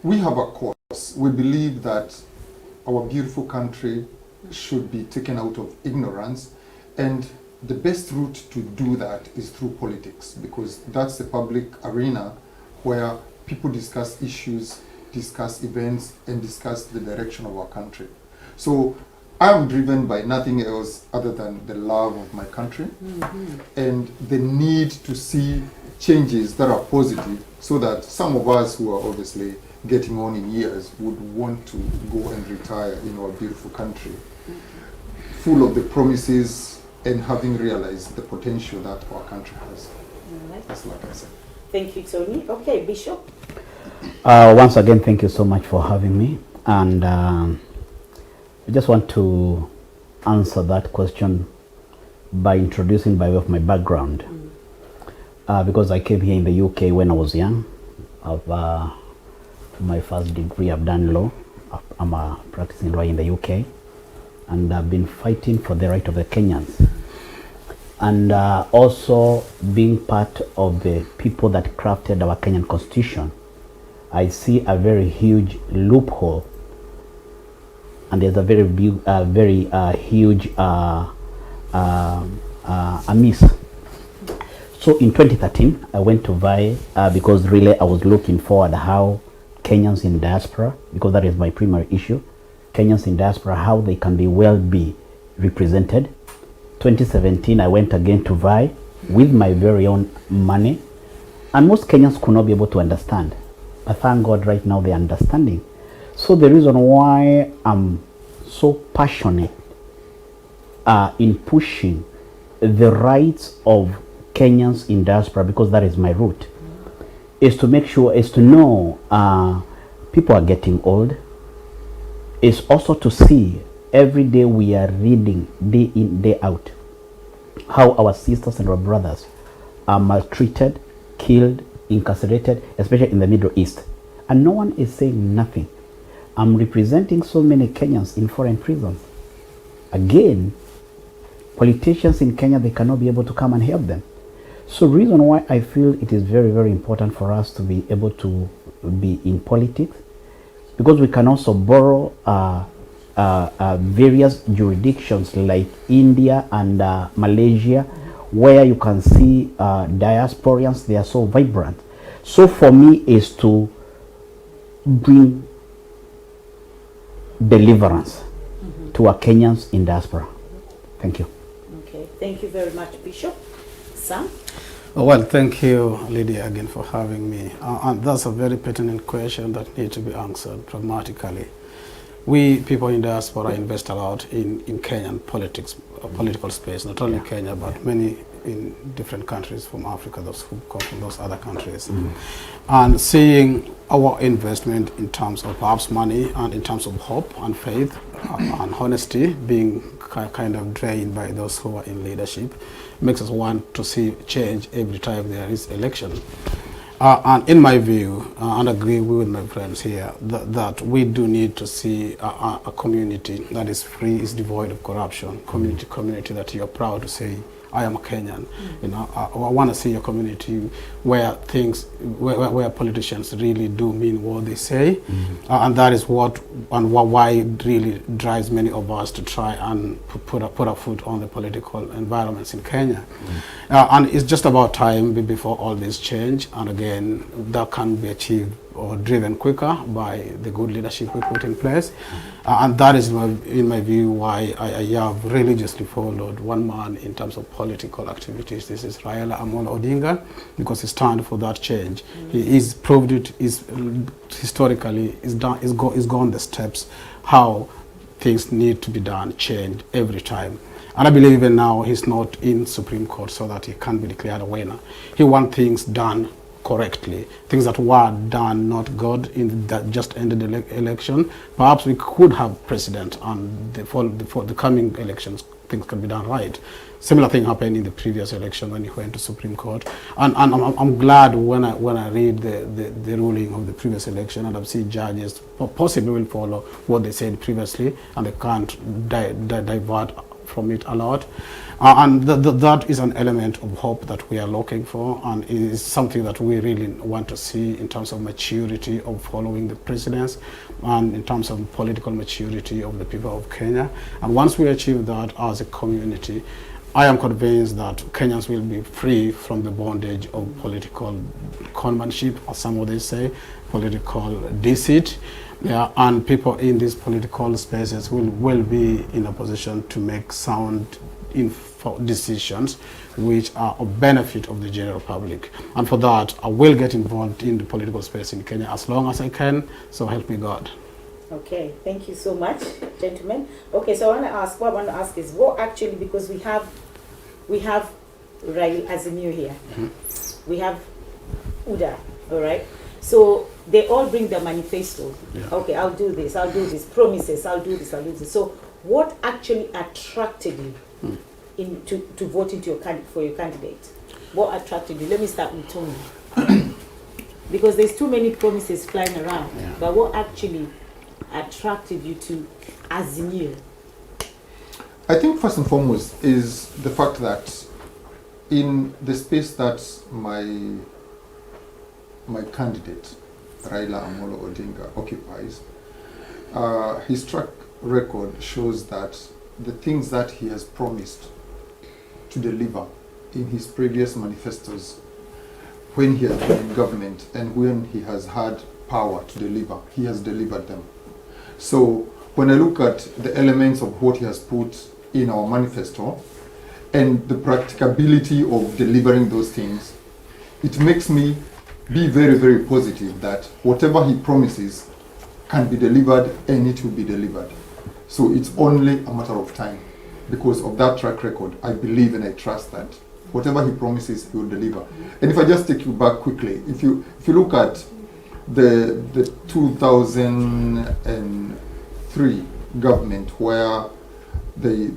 we have a cause. We believe that our beautiful country should be taken out of ignorance, and the best route to do that is through politics, because that's the public arena where people discuss issues, discuss events, and discuss the direction of our country. So I'm driven by nothing else other than the love of my country and the need to see changes that are positive, so that some of us who are obviously getting on in years would want to go and retire in our beautiful country, full of the promises and having realized the potential that our country has. Right. That's like I said. Thank you, Tony. Okay, Bishop. Once again, thank you so much for having me. And I just want to answer that question by introducing by way of my background. Because I came here in the UK when I was young. I've my first degree, I've done law. I'm a practicing lawyer in the UK, and I've been fighting for the right of the Kenyans, and also being part of the people that crafted our Kenyan constitution. I see a very huge loophole, and there's a very big, huge miss. So in 2013, I went to VAE because really I was looking forward how Kenyans in diaspora, because that is my primary issue, Kenyans in diaspora, how they can be represented. 2017, I went again to VAE with my very own money, and most Kenyans could not be able to understand. But thank God right now they're understanding. So the reason why I'm so passionate in pushing the rights of Kenyans in diaspora, because that is my route, is to make sure, is to know people are getting old, is also to see every day we are reading day in, day out, how our sisters and our brothers are maltreated, killed, incarcerated, especially in the Middle East. And no one is saying nothing. I'm representing so many Kenyans in foreign prisons. Again, politicians in Kenya, they cannot be able to come and help them. So reason why I feel it is very, very important for us to be able to be in politics, because we can also borrow various jurisdictions like India and Malaysia, where you can see diasporians, they are so vibrant. So for me is to bring deliverance to our Kenyans in diaspora. Thank you. Okay, thank you very much, Bishop. Sam? Well, thank you, Lydia, again for having me. And that's a very pertinent question that needs to be answered pragmatically. We people in diaspora invest a lot in Kenyan politics, political space, not only Kenya, but many in different countries from Africa, those who come from those other countries. And seeing our investment in terms of perhaps money and in terms of hope and faith and honesty being kind of drained by those who are in leadership makes us want to see change every time there is election. And in my view, and agree with my friends here, that we do need to see a community that is free, is devoid of corruption, community that you're proud to say, I am a Kenyan. You know, I want to see a community where where politicians really do mean what they say, and that is why it really drives many of us to try and put a foot on the political environments in Kenya. And it's just about time before all this change, and again, that can be achieved or driven quicker by the good leadership we put in place. And that is, in my view, why I have religiously followed one man in terms of political activities. This is Raila Amolo Odinga, because he stands for that change. He is proved it, is historically, is gone the steps how things need to be done, changed every time. And I believe even now he's not in Supreme Court so that he can be declared a winner. He wants things done correctly, things that were done not good in that just ended election. Perhaps we could have president, and for the coming elections things can be done right. Similar thing happened in the previous election when he went to Supreme Court, and I'm glad when I read the ruling of the previous election, and I see judges possibly will follow what they said previously, and they can't divert from it a lot. And that is an element of hope that we are looking for, and it is something that we really want to see in terms of maturity of following the presidents and in terms of political maturity of the people of Kenya. And once we achieve that as a community, I am convinced that Kenyans will be free from the bondage of political conmanship, as some of them say, political deceit. Yeah, and people in these political spaces will be in a position to make sound decisions which are of benefit of the general public. And for that, I will get involved in the political space in Kenya as long as I can, so help me God. Okay, thank you so much, gentlemen. Okay, so what I want to ask is, what actually, because we have Raila Azimio here, we have UDA, all right? So they all bring their manifesto. Yeah. Okay, I'll do this, promises, I'll do this. So what actually attracted you to vote for your candidate? What attracted you? Let me start with Tony. Because there's too many promises flying around. Yeah. But what actually attracted you to Azimio? I think first and foremost is the fact that in the space that my candidate, Raila Amolo Odinga, occupies, his track record shows that the things that he has promised to deliver in his previous manifestos, when he has been in government and when he has had power to deliver, he has delivered them. So when I look at the elements of what he has put in our manifesto and the practicability of delivering those things, it makes me be very, very positive that whatever he promises can be delivered and it will be delivered. So it's only a matter of time. Because of that track record, I believe and I trust that whatever he promises, he will deliver. And if I just take you back quickly, if you look at the 2003 government where they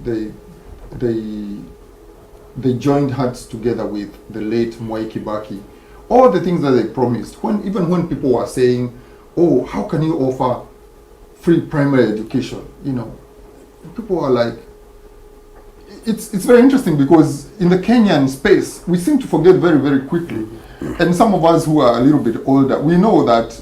joined hands together with the late Mwai Kibaki, all the things that they promised, even when people were saying, oh, how can you offer free primary education? You know, people are like, it's very interesting because in the Kenyan space, we seem to forget very, very quickly. And some of us who are a little bit older, we know that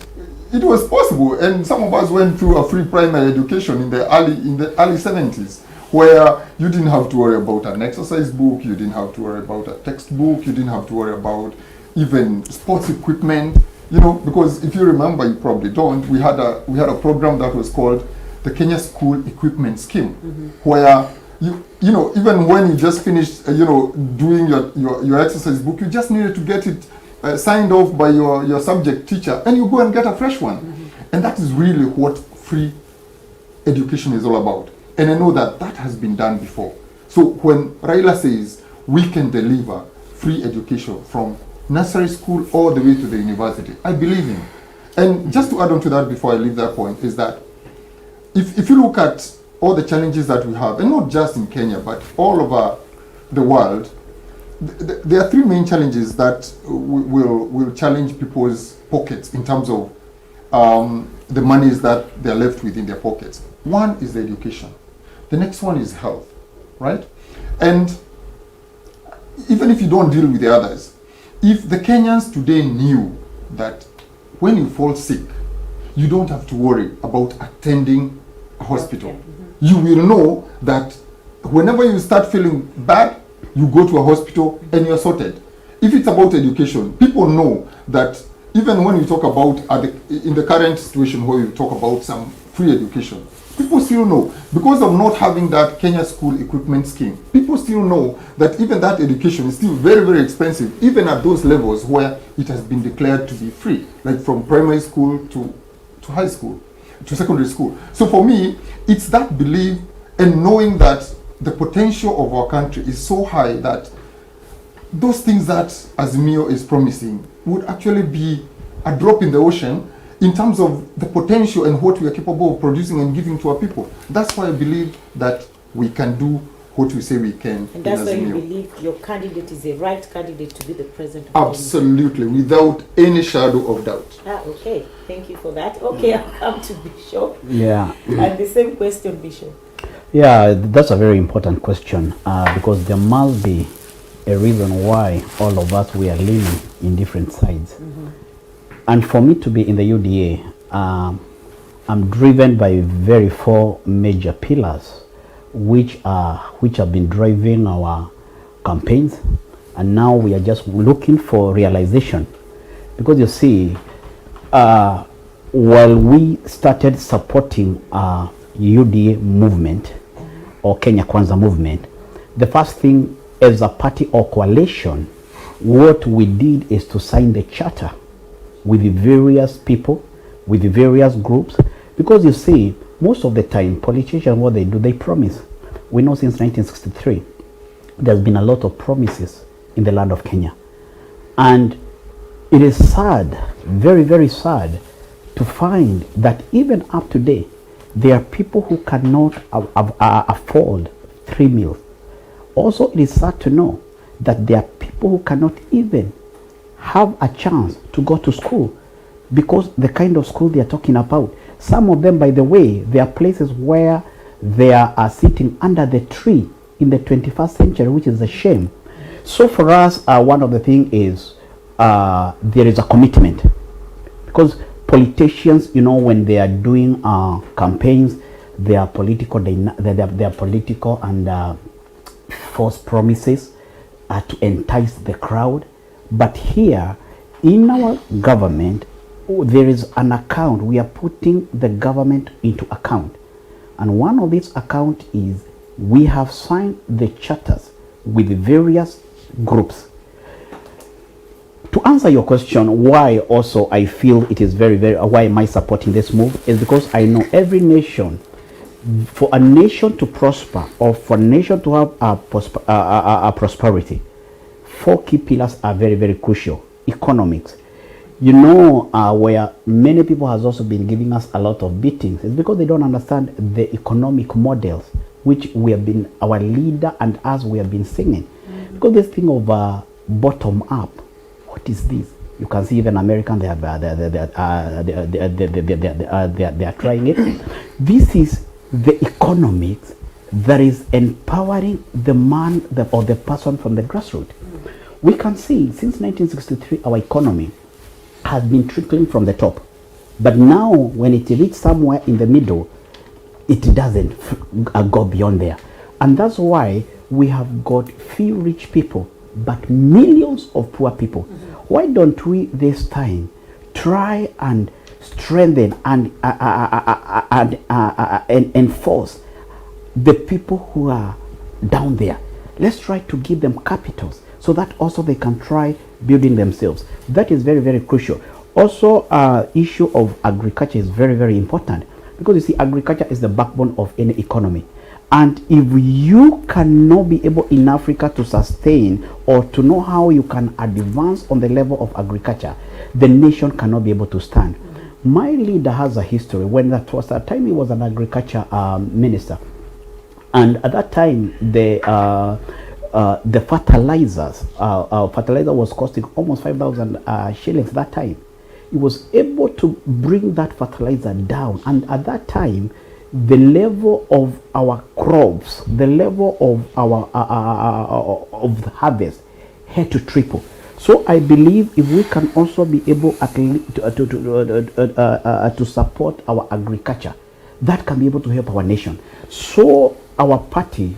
it was possible. And some of us went through a free primary education in the early 70s, where you didn't have to worry about an exercise book, you didn't have to worry about a textbook, you didn't have to worry about even sports equipment. You know, because if you remember, you probably don't, we had a program that was called the Kenya School Equipment Scheme, where you know, even when you just finished, doing your exercise book, you just needed to get it signed off by your subject teacher, and you go and get a fresh one. And that is really what free education is all about. And I know that has been done before. So when Raila says we can deliver free education from nursery school all the way to the university, I believe him. And just to add on to that before I leave that point is that if you look at all the challenges that we have, and not just in Kenya, but all over the world, there are three main challenges that will challenge people's pockets in terms of the monies that they're left with in their pockets. One is the education. The next one is health, right? And even if you don't deal with the others, if the Kenyans today knew that when you fall sick, you don't have to worry about attending a hospital. You will know that whenever you start feeling bad, you go to a hospital and you're sorted. If it's about education, people know that even when you talk about, in the current situation where you talk about some free education, people still know, because of not having that Kenya School Equipment Scheme, people still know that even that education is still very, very expensive, even at those levels where it has been declared to be free, like from primary school to high school, to secondary school. So for me, it's that belief and knowing that the potential of our country is so high that those things that Azimio is promising would actually be a drop in the ocean in terms of the potential and what we are capable of producing and giving to our people. That's why I believe that we can do what we say we can. And that's why you believe your candidate is the right candidate to be the president of Absolutely, without any shadow of doubt. Okay, thank you for that. Okay, I'll come to Bishop. Yeah. And the same question, Bishop. Yeah, that's a very important question because there must be a reason why all of us we are leaning in different sides. And for me to be in the UDA, I'm driven by very four major pillars, which have been driving our campaigns, and now we are just looking for realization. Because you see, while we started supporting UDA movement or Kenya Kwanza movement, the first thing as a party or coalition, what we did is to sign the charter with the various people, with the various groups, because you see, most of the time, politicians, what they do, they promise. We know since 1963, there's been a lot of promises in the land of Kenya. And it is sad, very, very sad, to find that even up to date, there are people who cannot afford 3 meals. Also, it is sad to know that there are people who cannot even have a chance to go to school because the kind of school they are talking about. Some of them, by the way, there are places where they are sitting under the tree in the 21st century, which is a shame. So for us, one of the things is there is a commitment, because politicians, you know, when they are doing campaigns, they are political. They are political and false promises to entice the crowd. But here, in our government, there is an account. We are putting the government into account, and one of these accounts is we have signed the charters with various groups. To answer your question, why also I feel it is very, very, why am I supporting this move, is because I know every nation, for a nation to prosper or for a nation to have a prosperity, 4 key pillars are very, very crucial. Economics. You know, where many people has also been giving us a lot of beatings is because they don't understand the economic models which we have been, our leader and us, we have been singing. Because this thing of bottom up, what is this? You can see even American, they are trying it. This is the economics that is empowering the man or the person from the grassroots. We can see since 1963 our economy has been trickling from the top, but now when it reaches somewhere in the middle, it doesn't go beyond there. And that's why we have got few rich people but millions of poor people. Why don't we this time try and strengthen and enforce the people who are down there? Let's try to give them capitals so that also they can try building themselves. That is very, very crucial. Also, issue of agriculture is very, very important, because you see, agriculture is the backbone of any economy. And if you cannot be able in Africa to sustain or to know how you can advance on the level of agriculture, the nation cannot be able to stand. My leader has a history. When that was the time he was an agriculture minister, and at that time the fertilizer was costing almost 5,000 shillings that time. He was able to bring that fertilizer down, and at that time the level of our crops, the level of our of the harvest had to triple. So I believe if we can also be able at least to support our agriculture, that can be able to help our nation. So our party,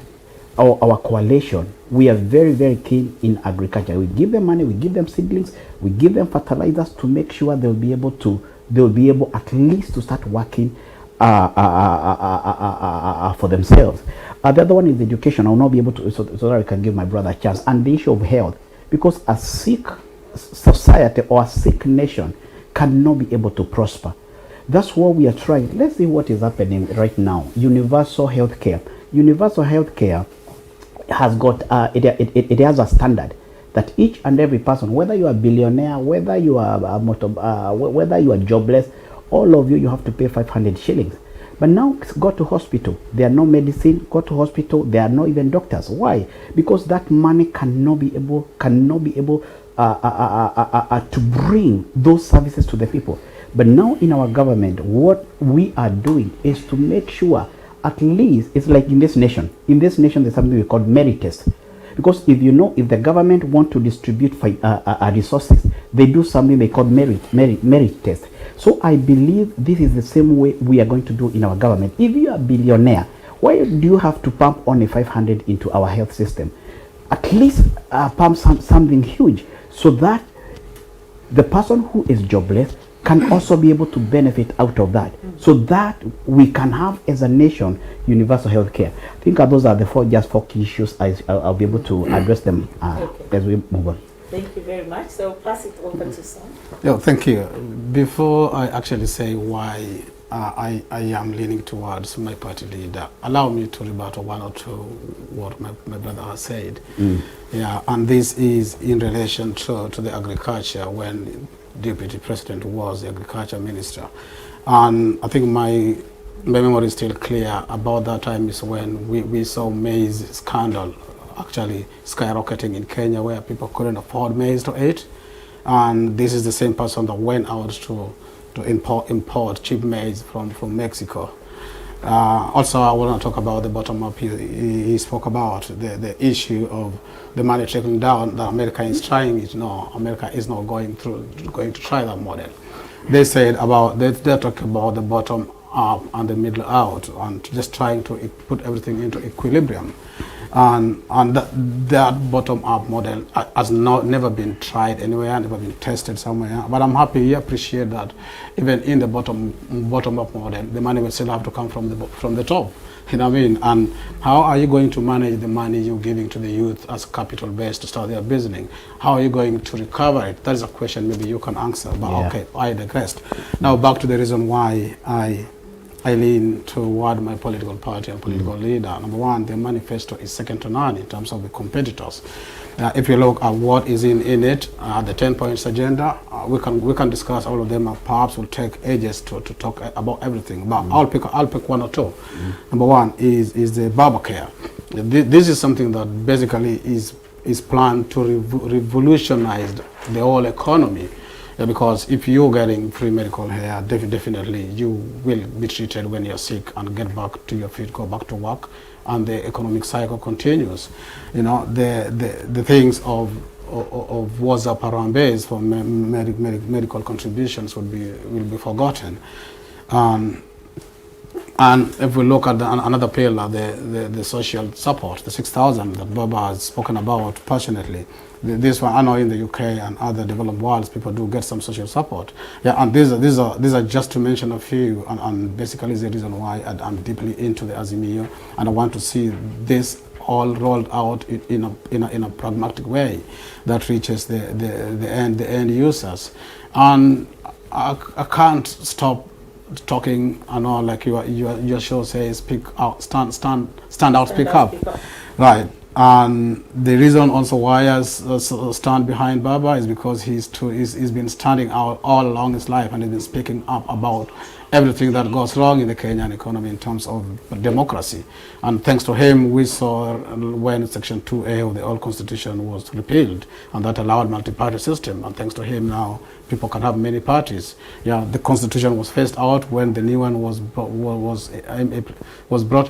our coalition, we are very, very keen in agriculture. We give them money, we give them seedlings, we give them fertilizers to make sure they'll be able at least to start working for themselves. The other one is education. I will not be able to, so that I can give my brother a chance. And the issue of health, because a sick society or a sick nation cannot be able to prosper. That's what we are trying. Let's see what is happening right now. Universal health care. Universal health care has got it has a standard that each and every person, whether you are a billionaire, whether you are whether you are jobless, all of you have to pay 500 shillings. But now go to hospital, there are no medicine. Go to hospital, there are no even doctors. Why? Because that money cannot be able to bring those services to the people. But now in our government, what we are doing is to make sure at least it's like in this nation. In this nation, there's something we call merit test. Because if you know, if the government want to distribute resources, they do something they call merit test. So I believe this is the same way we are going to do in our government. If you are a billionaire, why do you have to pump only 500 into our health system? At least pump something huge, so that the person who is jobless can also be able to benefit out of that, so that we can have as a nation universal health care. I think those are the four key issues. I'll be able to address them as we move on. Thank you very much. So pass it over to Sam. Yeah, thank you. Before I actually say why I am leaning towards my party leader, allow me to rebut one or two what my brother has said. Yeah, and this is in relation to the agriculture, when Deputy President was the agriculture minister. And I think my memory is still clear. About that time is when we saw maize scandal actually skyrocketing in Kenya, where people couldn't afford maize to eat. And this is the same person that went out to import cheap maize from Mexico. Also, I want to talk about the bottom up. He spoke about the issue of the money trickling down, that America is trying it. No, America is not going to try that model. They said they're talking about the bottom up and the middle out, and just trying to put everything into equilibrium. And that bottom-up model has never been tried anywhere, never been tested somewhere. But I'm happy, you appreciate that even in the bottom-up model, the money will still have to come from the top. You know what I mean? And how are you going to manage the money you're giving to the youth as capital base to start their business? How are you going to recover it? That is a question maybe you can answer. But okay, I digressed. Now back to the reason why I lean toward my political party and political leader. Number one, the manifesto is second to none in terms of the competitors. If you look at what is in it, the 10 points agenda, we can discuss all of them. Perhaps will take ages to talk about everything, but I'll pick one or two. Number one is the barber care. This is something that basically is planned to revolutionize the whole economy. Because if you're getting free medical care, definitely you will be treated when you're sick and get back to your feet, go back to work, and the economic cycle continues. You know, the things of WhatsApp around base for medical contributions will be forgotten. And if we look at another pillar, the social support, the 6,000 that Baba has spoken about passionately. This one, I know in the UK and other developed worlds, people do get some social support. Yeah, and these are just to mention a few, and basically is the reason why I'm deeply into the Azimio, and I want to see this all rolled out in a pragmatic way that reaches the end users. And I can't stop talking. I know, like your show says, speak out, stand out, speak up. Right. And the reason also why I stand behind Baba is because he's been standing out all along his life, and he's been speaking up about everything that goes wrong in the Kenyan economy in terms of democracy. And thanks to him, we saw when Section 2A of the old constitution was repealed, and that allowed multi-party system. And thanks to him, now people can have many parties. Yeah, the constitution was phased out when the new one was brought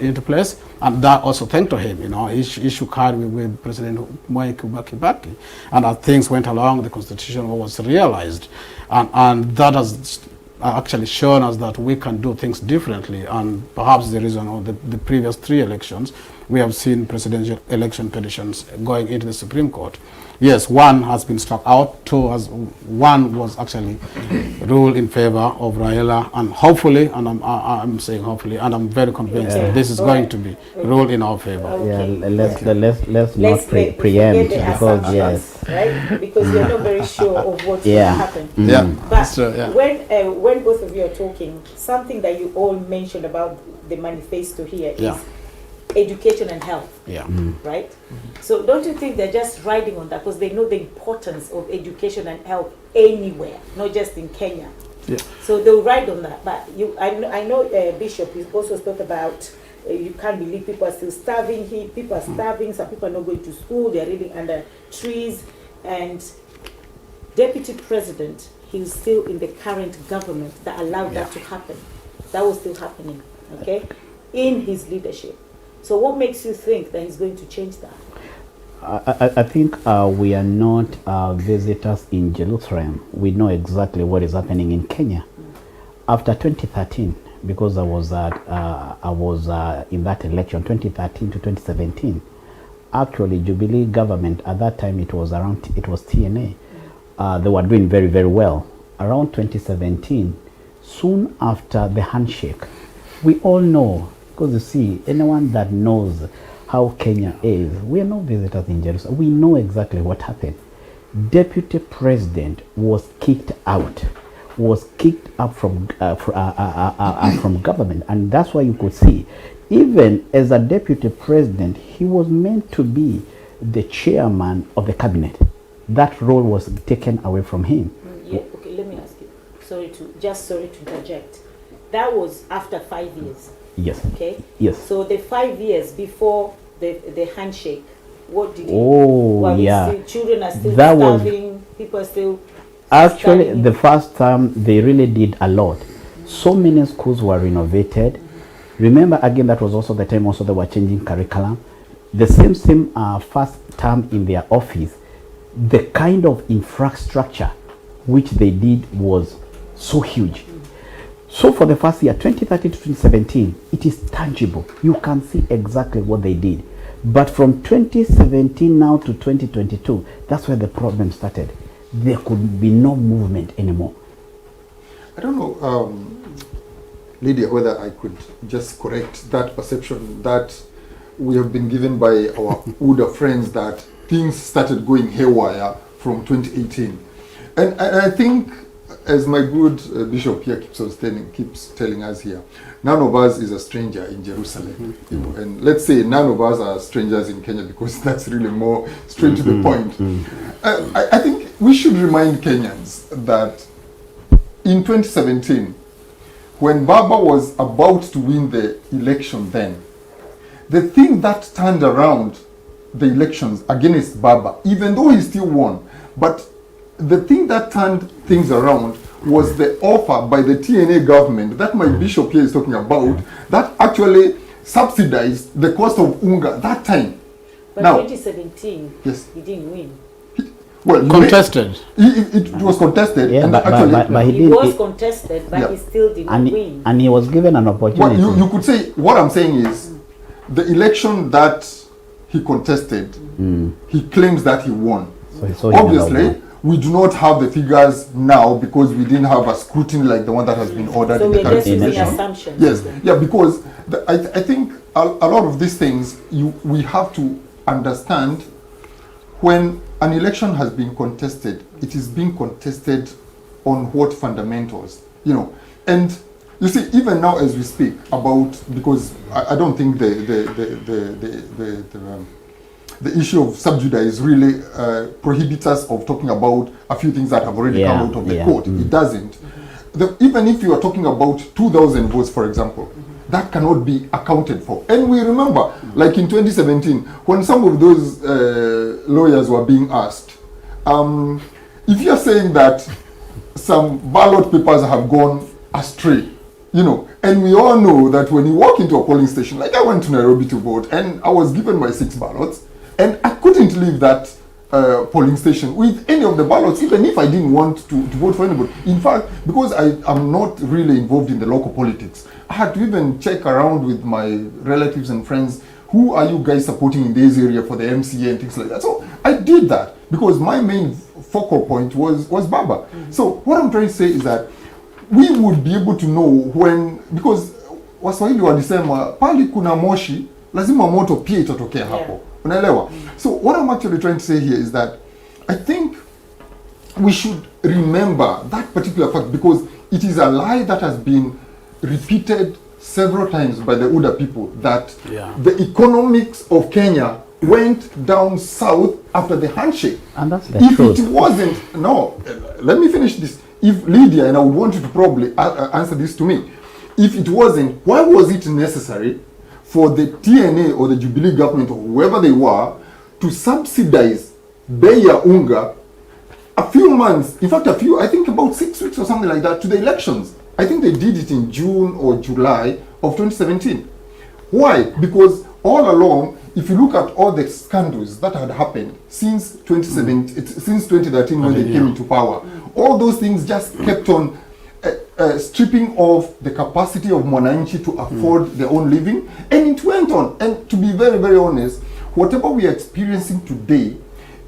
into place, and that also thanks to him. You know, he shook hands with President Mwai Kibaki, and as things went along, the constitution was realized, and that has actually shown us that we can do things differently. And perhaps the reason of the previous 3 elections, we have seen presidential election petitions going into the Supreme Court. Yes, 1 has been struck out, 1 was actually ruled in favor of Raila, and hopefully, and I'm saying hopefully, and I'm very convinced that this is going to be ruled in our favor. Okay. Yeah, let's not preempt, because yes, right? Because you're not very sure of what's going to happen. Yeah, but that's true, yeah. When both of you are talking, something that you all mentioned about the manifesto here is education and health. Yeah. Right? So don't you think they're just riding on that because they know the importance of education and health anywhere, not just in Kenya? Yeah. So they'll ride on that. But I know Bishop also spoke about you can't believe people are still starving here. People are starving. Some people are not going to school. They're reading under trees. And Deputy President, he's still in the current government that allowed that to happen. That was still happening. Okay? in his leadership. So what makes you think that he's going to change that? I think we are not visitors in Jerusalem. We know exactly what is happening in Kenya. After 2013, because I was in that election, 2013 to 2017. Actually, Jubilee government at that time, it was TNA. They were doing very, very well. Around 2017, soon after the handshake, we all know, because you see, anyone that knows how Kenya is, we are no visitors in Jerusalem. We know exactly what happened. Deputy President was kicked out, was kicked up from government, and that's why you could see, even as a Deputy President, he was meant to be the chairman of the cabinet. That role was taken away from him. Yeah, okay, let me ask you. Sorry to interject. That was after 5 years. Yes. Okay? Yes. So the 5 years before the handshake, what did he yeah. Children are still That starving, people are still Actually, starving. the first time they really did a lot. So many schools were renovated. Remember, again, that was also the time also they were changing curriculum. The same first term in their office, the kind of infrastructure which they did was so huge. So for the first year, 2013 to 2017, it is tangible. You can see exactly what they did. But from 2017 now to 2022, that's where the problem started. There could be no movement anymore. I don't know, Lydia, whether I could just correct that perception that we have been given by our older friends that things started going haywire from 2018. And I think, as my good bishop here keeps telling us here, none of us is a stranger in Jerusalem. You know, and let's say none of us are strangers in Kenya, because that's really more straight to the point. I think we should remind Kenyans that in 2017, when Baba was about to win the election then, the thing that turned around the elections against Baba, even though he still won, but the thing that turned things around was the offer by the TNA government that my bishop here is talking about, that actually subsidized the cost of unga that time. But Now, 2017, yes. he didn't win. Well, Contested. It was contested, Yeah, and but actually, he He was did, contested, but Yeah. he still did not win. and he was given an well, opportunity. you could say, what I'm saying is, the election that he contested, he claims that he won. So he never Obviously, won. we do not have the figures now because we didn't have a scrutiny like the one that has been ordered So in the we're current just using situation. assumptions. Yes, yeah, because I think a lot of these things we have to understand. When an election has been contested, it is being contested on what fundamentals, you know. And you see, even now as we speak about, because I don't think the issue of sub judice really prohibits us of talking about a few things that have already come out of the court. It doesn't. Even if you are talking about 2,000 votes, for example, that cannot be accounted for. And we remember, like in 2017, when some of those lawyers were being asked, if you're saying that some ballot papers have gone astray, you know, and we all know that when you walk into a polling station, like I went to Nairobi to vote, and I was given my 6 ballots, and I couldn't leave that polling station with any of the ballots, even if I didn't want to vote for anybody. In fact, because I am not really involved in the local politics, I had to even check around with my relatives and friends, who are you guys supporting in this area for the MCA and things like that. So I did that because my main focal point was Baba. So what I'm trying to say is that we would be able to know when, because Waswahili walisema pali kuna moshi lazima moto pia itatokea hapo. Unaelewa? So what I'm actually trying to say here is that I think we should remember that particular fact, because it is a lie that has been repeated several times by the Uda people, that the economics of Kenya went down south after the handshake. And that's the If truth. it wasn't, no, let me finish this. If Lydia, and I would want you to probably answer this to me, if it wasn't, why was it necessary for the TNA or the Jubilee government or whoever they were to subsidize Beya Unga a few months, in fact I think about 6 weeks or something like that, to the elections? I think they did it in June or July of 2017. Why? Because all along, if you look at all the scandals that had happened since 2017, since 2013 when they came into power, all those things just kept on stripping off the capacity of Mwananchi to afford their own living, and it went on. And to be very, very honest, whatever we are experiencing today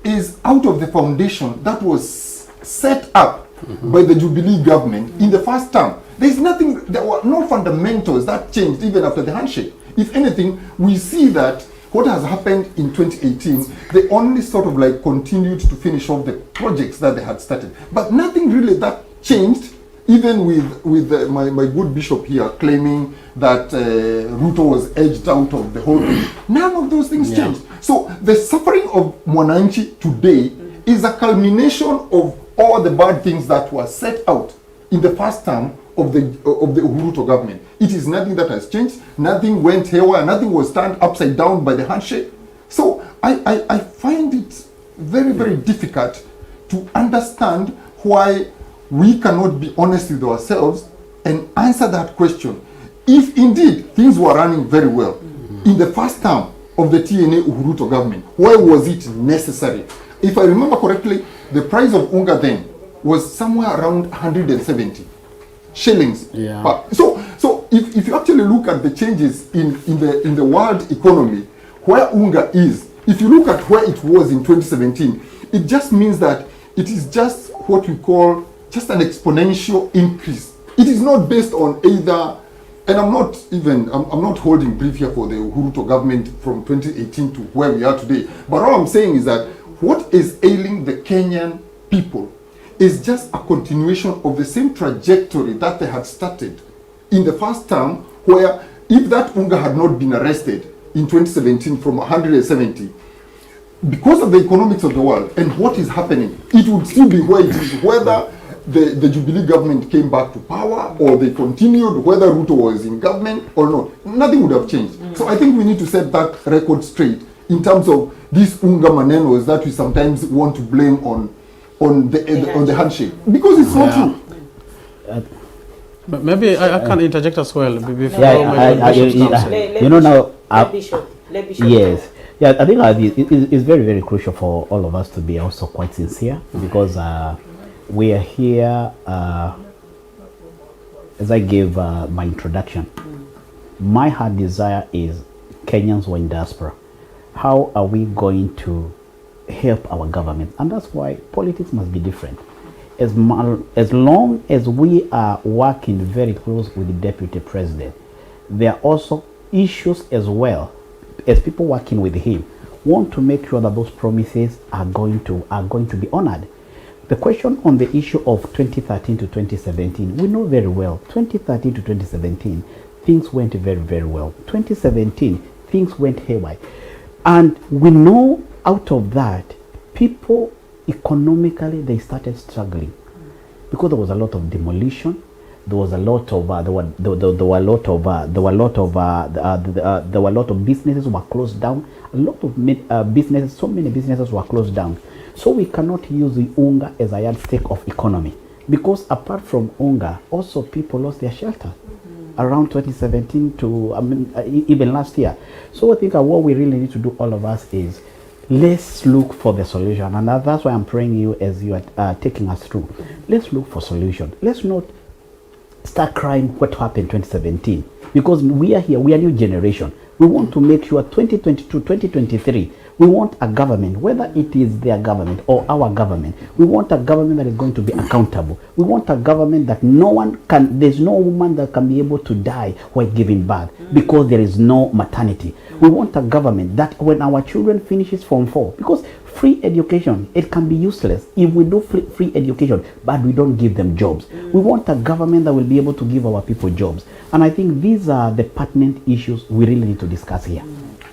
is out of the foundation that was set up by the Jubilee government in the first term. There is nothing, there were no fundamentals that changed even after the handshake. If anything, we see that what has happened in 2018, they only sort of like continued to finish off the projects that they had started. But nothing really that changed, even with my good bishop here claiming that Ruto was edged out of the whole thing. None of those things changed. So the suffering of Mwananchi today is a culmination of all the bad things that were set out in the first term of the Ruto government. It is nothing that has changed. Nothing went haywire. Nothing was turned upside down by the handshake. So I find it very, very difficult to understand why we cannot be honest with ourselves and answer that question. If indeed things were running very well in the first term of the TNA Ruto government, why was it necessary? If I remember correctly, the price of unga then was somewhere around 170 shillings. Yeah. So if you actually look at the changes in the world economy, where unga is, if you look at where it was in 2017, it just means that it is just what we call just an exponential increase. It is not based on either, and I'm not holding brief here for the Ruto government from 2018 to where we are today. But all I'm saying is that what is ailing the Kenyan people is just a continuation of the same trajectory that they had started in the first term, where if that unga had not been arrested in 2017 from 170, because of the economics of the world and what is happening, it would still be where it is, whether the Jubilee government came back to power or they continued, whether Ruto was in government or not. Nothing would have changed. So I think we need to set that record straight in terms of these unga manenos that we sometimes want to blame on the handshake, because it's not true. But maybe I can interject as well before Bishop. Yes. Yeah, I think it's very, very crucial for all of us to be also quite sincere, because we are here, as I gave my introduction, my heart desire is Kenyans who are in diaspora. How are we going to help our government? And that's why politics must be different. As long as we are working very close with the deputy president, there are also issues as well, as people working with him want to make sure that those promises are going to be honored. The question on the issue of 2013 to 2017, we know very well, 2013 to 2017, things went very, very well. 2017, things went haywire. And we know out of that, people economically, they started struggling because there was a lot of demolition. There was a lot of there were a lot of businesses were closed down. A lot of businesses, so many businesses were closed down. So we cannot use the unga as a yardstick of economy, because apart from unga, also people lost their shelter around 2017 to even last year. So I think what we really need to do, all of us, is let's look for the solution, and that's why I'm praying you as you are taking us through. Let's look for solution. Let's not start crying what happened 2017, because we are here, we are new generation. We want to make sure 2022, 2023, we want a government, whether it is their government or our government, we want a government that is going to be accountable. We want a government that there's no woman that can be able to die while giving birth because there is no maternity. We want a government that when our children finishes Form 4, because free education, it can be useless if we do free education, but we don't give them jobs. We want a government that will be able to give our people jobs. And I think these are the pertinent issues we really need to discuss here.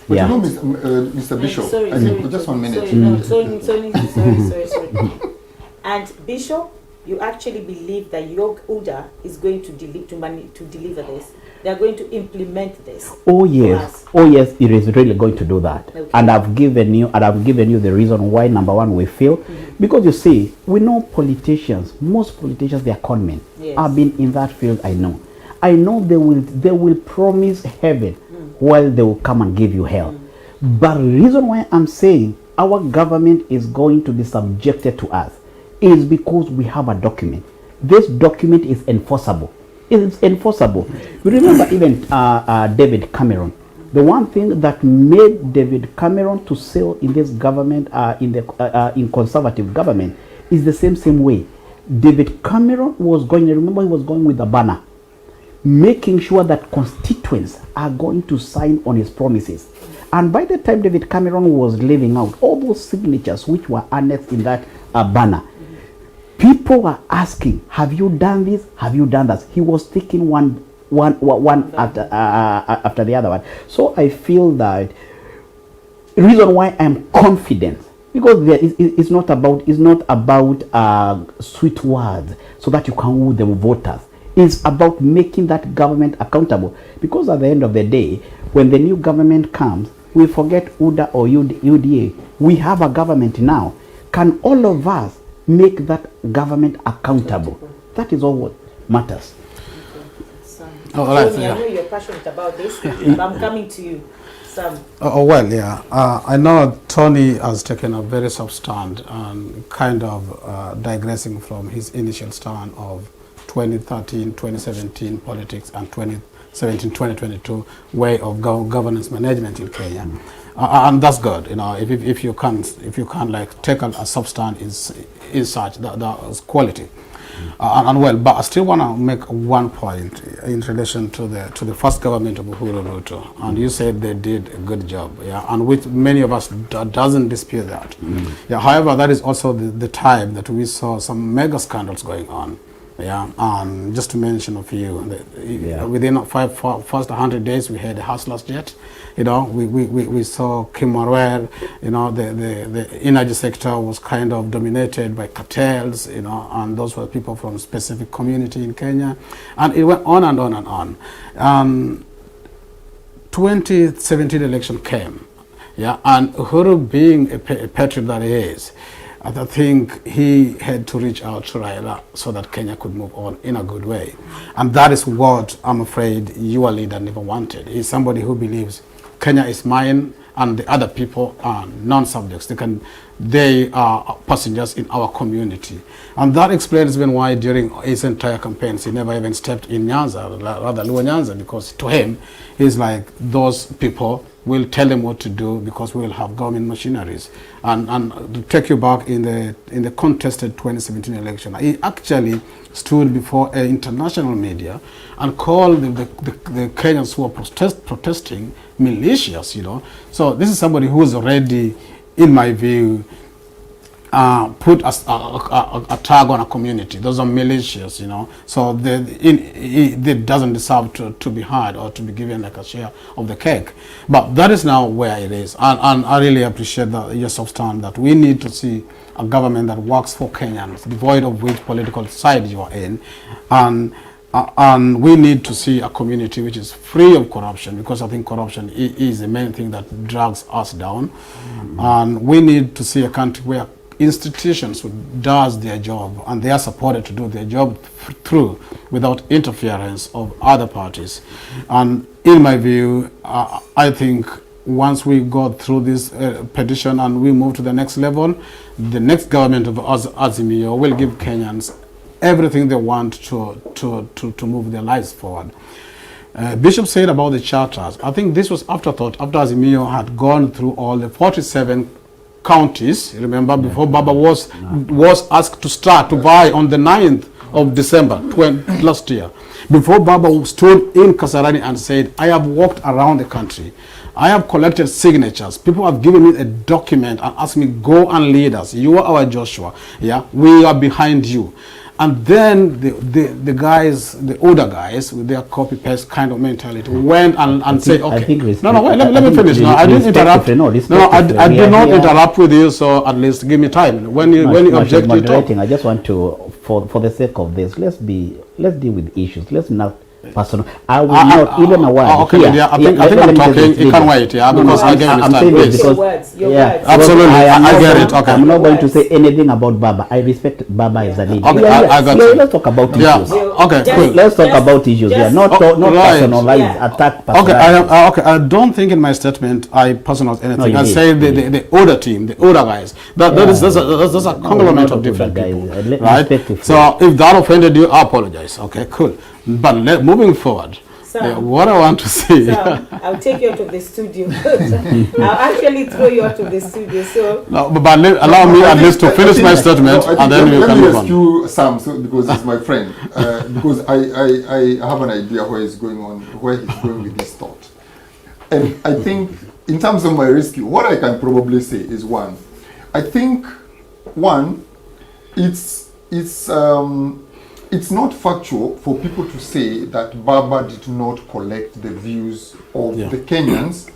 But you know, Mr. Bishop, Sorry, just 1 minute. Sorry. And Bishop, you actually believe that your UDA is going to deliver this? They are going to implement this? Oh yes, it is really going to do that. Okay. And I've given you the reason why. Number one, we feel because you see, we know most politicians, they are conmen. Yes. I've been in that field. I know they will promise heaven well, they will come and give you hell. But the reason why I'm saying our government is going to be subjected to us is because we have a document. This document is enforceable. It is enforceable. You remember even David Cameron. The one thing that made David Cameron to sail in this government, in conservative government, is the same way. David Cameron was going, I remember he was going with a banner, making sure that constituents are going to sign on his promises. And by the time David Cameron was leaving out, all those signatures which were annexed in that banner, people were asking, have you done this? Have you done that? He was taking one after the other one. So I feel that the reason why I'm confident, because it's not about sweet words so that you can woo the voters. It's about making that government accountable. Because at the end of the day, when the new government comes, we forget UDA or UDA. We have a government now. Can all of us make that government accountable? That is all what matters. Tony, I know you're passionate about this, but I'm coming to you. Sam. Well, yeah. I know Tony has taken a very soft stand and kind of digressing from his initial stand of 2013, 2017 politics and 2017, 2022 way of governance management in Kenya. And that's good, you know, if you can like take a substance in such that is quality. And well, but I still want to make one point in relation to the first government of Uhuru Ruto, and you said they did a good job, yeah, and which many of us doesn't dispute that. Yeah, however, that is also the time that we saw some mega scandals going on. Yeah, just to mention a few, within first 100 days we had the Hustlers Jet. You know, we saw Kim Marwer. You know, the energy sector was kind of dominated by cartels. You know, and those were people from specific community in Kenya, and it went on and on and on. 2017 election came, yeah, and Uhuru, being a patriot that he is, I think he had to reach out to Raila so that Kenya could move on in a good way. And that is what I'm afraid your leader never wanted. He's somebody who believes Kenya is mine and the other people are non-subjects. They are passengers in our community. And that explains even why during his entire campaigns he never even stepped in Nyanza, rather Luo Nyanza, because to him, he's like, those people will tell them what to do because we will have government machineries. And to take you back in the contested 2017 election, he actually stood before international media and called the Kenyans who are protesting militias, you know. So this is somebody who is already, in my view, put a tag on a community. Those are militias, you know. So they doesn't deserve to be heard or to be given like a share of the cake. But that is now where it is. And I really appreciate your soft stand that we need to see a government that works for Kenyans, devoid of which political side you are in. And we need to see a community which is free of corruption, because I think corruption is the main thing that drags us down. And we need to see a country where institutions does their job and they are supported to do their job through without interference of other parties. And in my view, I think once we go through this petition and we move to the next level, the next government of Azimio will give Kenyans everything they want to move their lives forward. Bishop said about the charters, I think this was afterthought after Azimio had gone through all the 47 counties. Remember, before Baba was asked to start to buy on the 9th of December last year. Before Baba stood in Kasarani and said, I have walked around the country. I have collected signatures. People have given me a document and asked me, go and lead us. You are our Joshua. Yeah, we are behind you. And then the guys, the older guys, with their copy-paste kind of mentality, went and said, okay. Wait, let me finish. No, I didn't interrupt. I did not interrupt with you, so at least give me time. When you object, you talk. I just want to, for the sake of this, let's deal with issues. Let's not personal. I will not even a word. Okay, Here, Lydia, I here, think let I'm me say talking. this, You Lydia. can wait, yeah, No, because no, I gave I'm him time. saying this Please. because Your words, your yeah, words. Absolutely, am I not get going- it, okay. I'm not going to Words. say anything about Baba. I respect Baba as a leader. Okay, Yeah, I got yeah, you. let's talk about Yeah, issues. okay, Just- cool. Let's talk just- about issues. Yeah, just- not not right. personalize, Yeah. attack Okay, personalities. I don't think in my statement I personalized anything. you I did. say You the, did. the older team, the older guys. That's a conglomerate not of different older people, guys. right? Respectful. So if that offended you, I apologize. Okay, cool. But moving forward, Sam. what I want to say. So I'll take you out of the studio. I'll actually throw you out of the studio. So No, but allow me at least to finish my statement, No, I think and then you let can me move on. rescue Sam because he's my friend. Because I have an idea where he's going with this thought. And I think in terms of my rescue, what I can probably say is one. I think one, it's not factual for people to say that Baba did not collect the views of the Kenyans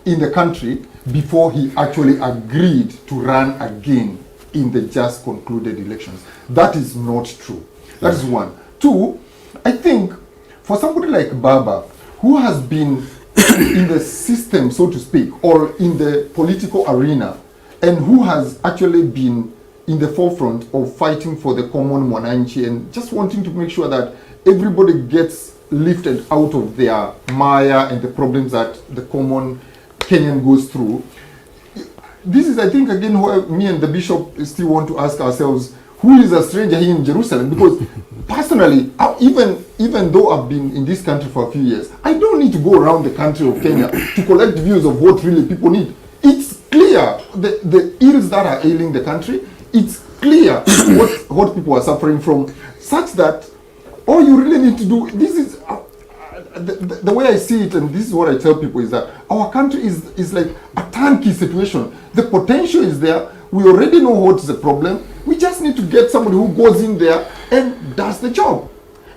in the country before he actually agreed to run again in the just concluded elections. That is not true. That is one. Two, I think for somebody like Baba, who has been in the system, so to speak, or in the political arena, and who has actually been in the forefront of fighting for the common Mwananchi and just wanting to make sure that everybody gets lifted out of their mire and the problems that the common Kenyan goes through. This is, I think, again, where me and the bishop still want to ask ourselves, who is a stranger here in Jerusalem? Because personally, even though I've been in this country for a few years, I don't need to go around the country of Kenya to collect views of what really people need. It's clear the ills that are ailing the country. It's clear what people are suffering from, such that all you really need to do, this is the way I see it, and this is what I tell people, is that our country is like a turnkey situation. The potential is there. We already know what's the problem. We just need to get somebody who goes in there and does the job.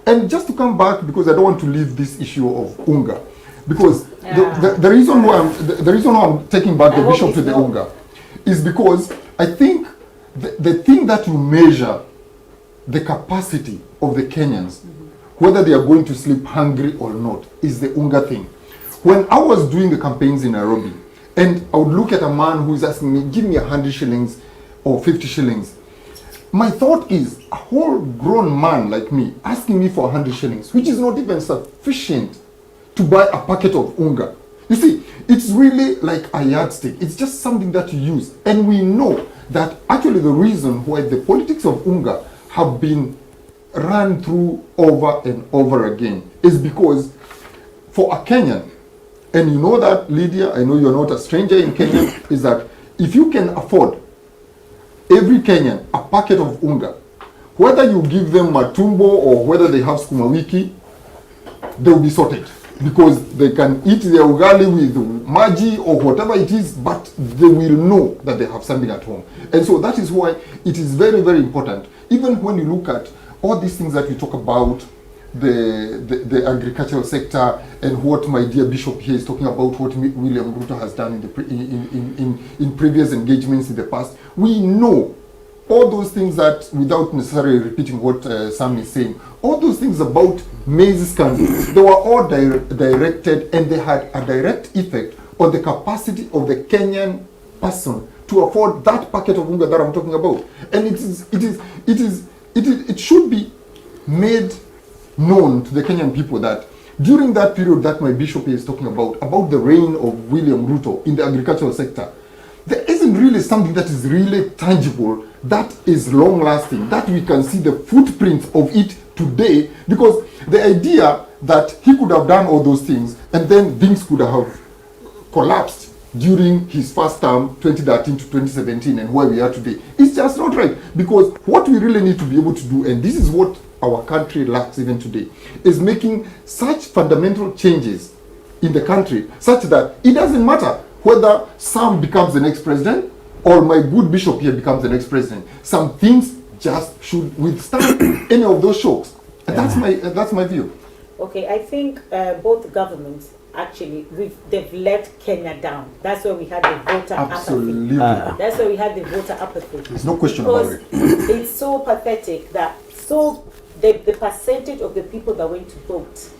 And just to come back, because I don't want to leave this issue of UNGA, because the reason why I'm taking back the bishop to the UNGA is because I think the thing that you measure the capacity of the Kenyans, whether they are going to sleep hungry or not, is the UNGA thing. When I was doing the campaigns in Nairobi, and I would look at a man who is asking me, give me 100 shillings or 50 shillings, my thought is, a whole grown man like me asking me for 100 shillings, which is not even sufficient to buy a packet of UNGA. You see, it's really like a yardstick. It's just something that you use. And we know that actually the reason why the politics of UNGA have been run through over and over again is because for a Kenyan, and you know that, Lydia, I know you're not a stranger in Kenya, is that if you can afford every Kenyan a packet of UNGA, whether you give them matumbo or whether they have sukuma wiki, they will be sorted. Because they can eat their ugali with maji or whatever it is, but they will know that they have something at home. And so that is why it is very, very important. Even when you look at all these things that we talk about, the agricultural sector, and what my dear bishop here is talking about, what William Ruto has done in previous engagements in the past, we know all those things that, without necessarily repeating what Sam is saying, all those things about maize scandal, they were all directed, and they had a direct effect on the capacity of the Kenyan person to afford that packet of UNGA that I'm talking about. And it should be made known to the Kenyan people that during that period that my bishop is talking about the reign of William Ruto in the agricultural sector, there isn't really something that is really tangible, that is long lasting, that we can see the footprints of it today, because the idea that he could have done all those things and then things could have collapsed during his first term, 2013 to 2017, and where we are today, is just not right. Because what we really need to be able to do, and this is what our country lacks even today, is making such fundamental changes in the country such that it doesn't matter whether Sam becomes the next president or my good bishop here becomes the next president. Some things just should withstand any of those shocks. And that's my view. Okay, I think both governments actually they've let Kenya down. That's where we had the voter Absolutely. apathy. That's where we had the voter apathy. There's no question about it. It's so pathetic that the percentage of the people that went to vote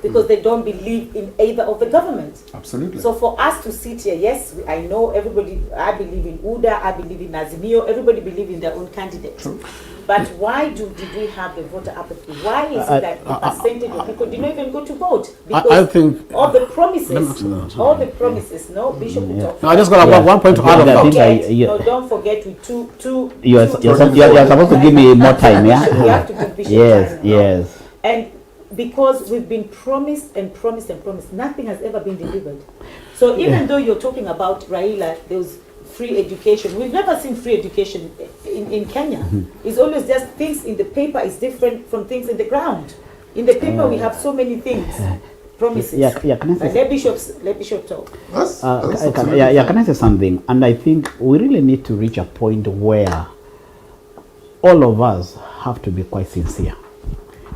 because they don't believe in either of the government. Absolutely. So for us to sit here, yes, I know everybody, I believe in UDA, I believe in Azimio, everybody believe in their own candidate. True. But why did we have the voter apathy? Why is it that a percentage of people did not even go to vote? Because I think all the promises, no, Bishop will talk. no, I just got one point to add on Yeah, that. I think I- yeah. No, don't forget with two. You're two- supposed to give me more time, We yeah? have to give Bishop Yes, time now. yes. And because we've been promised and promised and promised, nothing has ever been delivered. So even though you're talking about Raila, there was free education. We've never seen free education in Kenya. It's always just things in the paper is different from things in the ground. In the paper we have so many things, promises. Yeah, can I say But let Bishop talk. That's can absolutely I say something? And I think we really need to reach a point where all of us have to be quite sincere.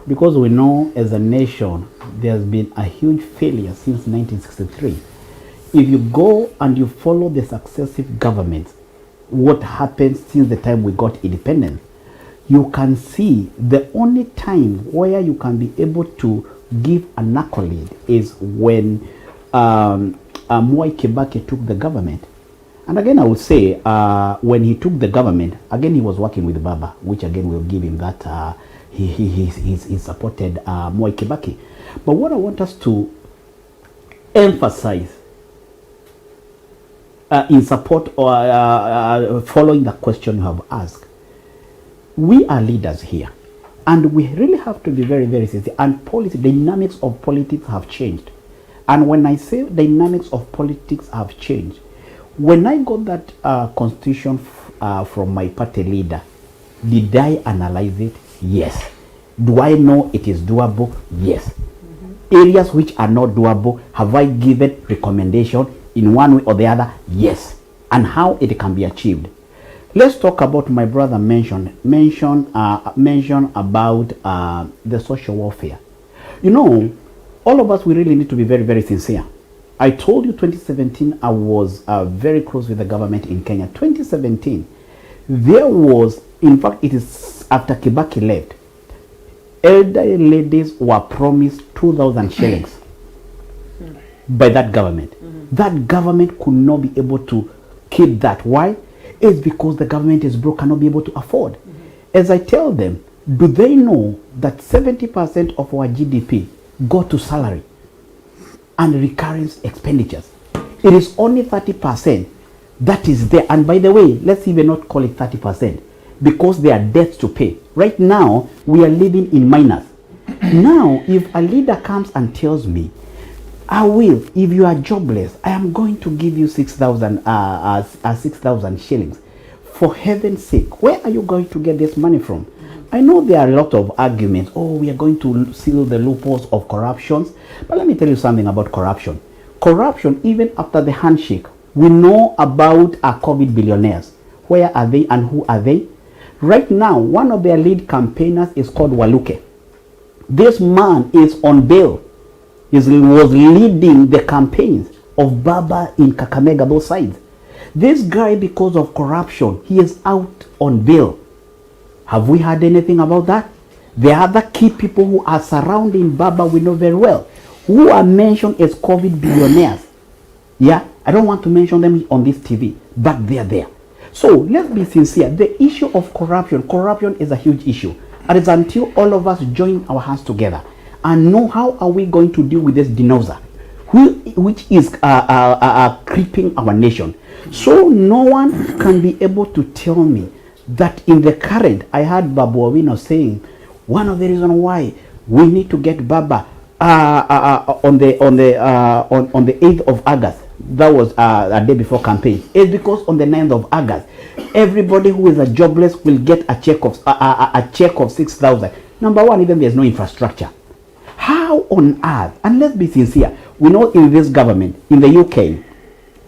Because we know as a nation, there's been a huge failure since 1963. If you go and you follow the successive governments, what happened since the time we got independence, you can see the only time where you can be able to give an accolade is when Mwai Kibaki took the government. And again, I would say, when he took the government, again, he was working with Baba, which again will give him that he supported Mwai Kibaki. But what I want us to emphasize in support or following the question you have asked, we are leaders here, and we really have to be very, very sincere. And dynamics of politics have changed. And when I say dynamics of politics have changed, when I got that constitution from my party leader, did I analyze it? Yes. Do I know it is doable? Yes. Areas which are not doable, have I given recommendation in one way or the other? Yes. And how it can be achieved. Let's talk about my brother mention about the social welfare. You know, all of us, we really need to be very, very sincere. I told you 2017, I was very close with the government in Kenya. 2017, there was, in fact, it is after Kibaki left, elderly ladies were promised 2,000 shillings by that government. That government could not be able to keep that. Why? It's because the government is broke, cannot be able to afford. As I tell them, do they know that 70% of our GDP go to salary and recurrent expenditures? It is only 30% that is there. And by the way, let's even not call it 30%, because there are debts to pay. Right now, we are living in minus. Now, if a leader comes and tells me, I will, if you are jobless, I am going to give you 6,000 shillings. For heaven's sake, where are you going to get this money from? I know there are a lot of arguments. Oh, we are going to seal the loopholes of corruptions. But let me tell you something about corruption. Corruption, even after the handshake, we know about our COVID billionaires. Where are they and who are they? Right now, one of their lead campaigners is called Waluke. This man is on bail. He was leading the campaigns of Baba in Kakamega, both sides. This guy, because of corruption, he is out on bail. Have we heard anything about that? The other key people who are surrounding Baba, we know very well, who are mentioned as COVID billionaires. Yeah, I don't want to mention them on this TV, but they are there. So let's be sincere. The issue of corruption is a huge issue. And it's until all of us join our hands together and know how are we going to deal with this dinosaur, which is creeping our nation. So no one can be able to tell me that in the current, I heard Babu Owino saying, one of the reasons why we need to get Baba on the 8th of August, that was a day before campaign, is because on the 9th of August, everybody who is a jobless will get a check of 6,000. Number one, even there's no infrastructure. How on earth? And let's be sincere. We know in this government, in the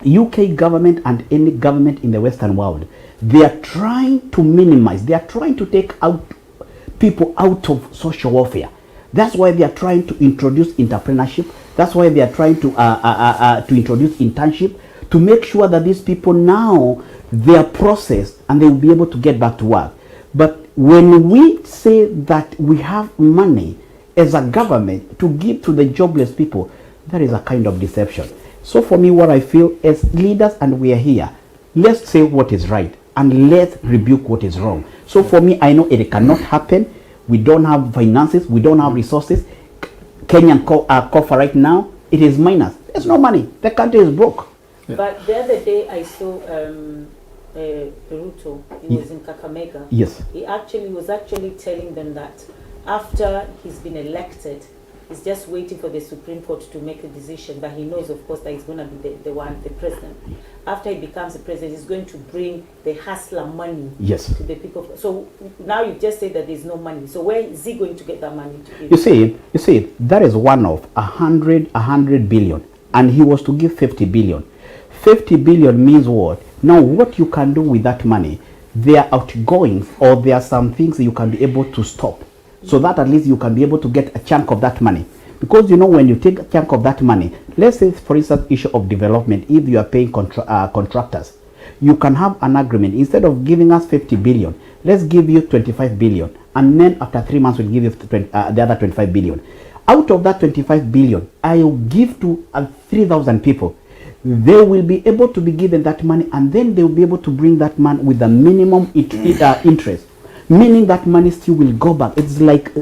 UK government and any government in the Western world, they are trying to minimize. They are trying to take out people out of social welfare. That's why they are trying to introduce entrepreneurship. That's why they are trying to introduce internship, to make sure that these people now, they are processed and they will be able to get back to work. But when we say that we have money as a government to give to the jobless people, that is a kind of deception. So for me, what I feel as leaders, and we are here, let's say what is right and let's rebuke what is wrong. So for me, I know it cannot happen. We don't have finances, we don't have resources. Kenyan coffer right now, it is minus. There's no money. The country is broke. Yeah. But the other day I saw Ruto. He was in Kakamega. Yes. He was actually telling them that after he's been elected, he's just waiting for the Supreme Court to make a decision. But he knows, of course, that he's going to be the president. After he becomes the president, he's going to bring the hustler money Yes. to the people. So now you just say that there's no money. So where is he going to get that money to give? You see, that is one of 100 billion, and he was to give 50 billion. 50 billion means what? Now, what you can do with that money, there are outgoings, or there are some things you can be able to stop, so that at least you can be able to get a chunk of that money. Because you know, when you take a chunk of that money, let's say for instance, issue of development, if you are paying contractors, you can have an agreement. Instead of giving us 50 billion, let's give you 25 billion, and then after 3 months we'll give you the other 25 billion. Out of that 25 billion, I will give to 3,000 people. They will be able to be given that money, and then they will be able to bring that money with the minimum interest, meaning that money still will go back. It's like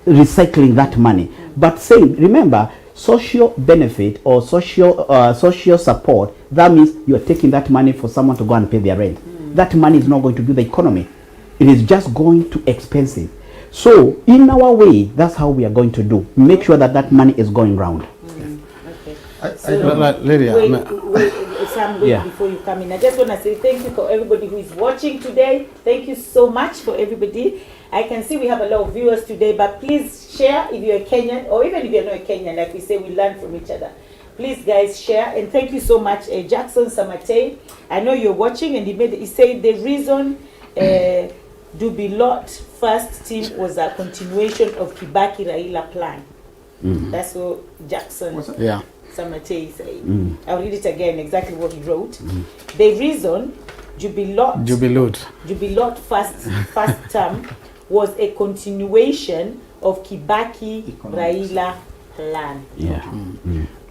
recycling that money. But saying, remember, social benefit or social support, that means you are taking that money for someone to go and pay their rent. That money is not going to do the economy. It is just going to expensive. So in our way, that's how we are going to do. Make sure that that money is going round. Lydia, Sam, Yeah. before you come in, I just want to say thank you for everybody who is watching today. Thank you so much for everybody. I can see we have a lot of viewers today, but please share if you're a Kenyan, or even if you're not a Kenyan, like we say, we learn from each other. Please, guys, share. And thank you so much, Jackson Samate. I know you're watching, and he said the reason Dubilot first team was a continuation of Kibaki Raila plan. That's what Jackson Samate is saying. I'll read it again, exactly what he wrote. The reason Jubilot first term was a continuation of Kibaki Raila plan. Yeah.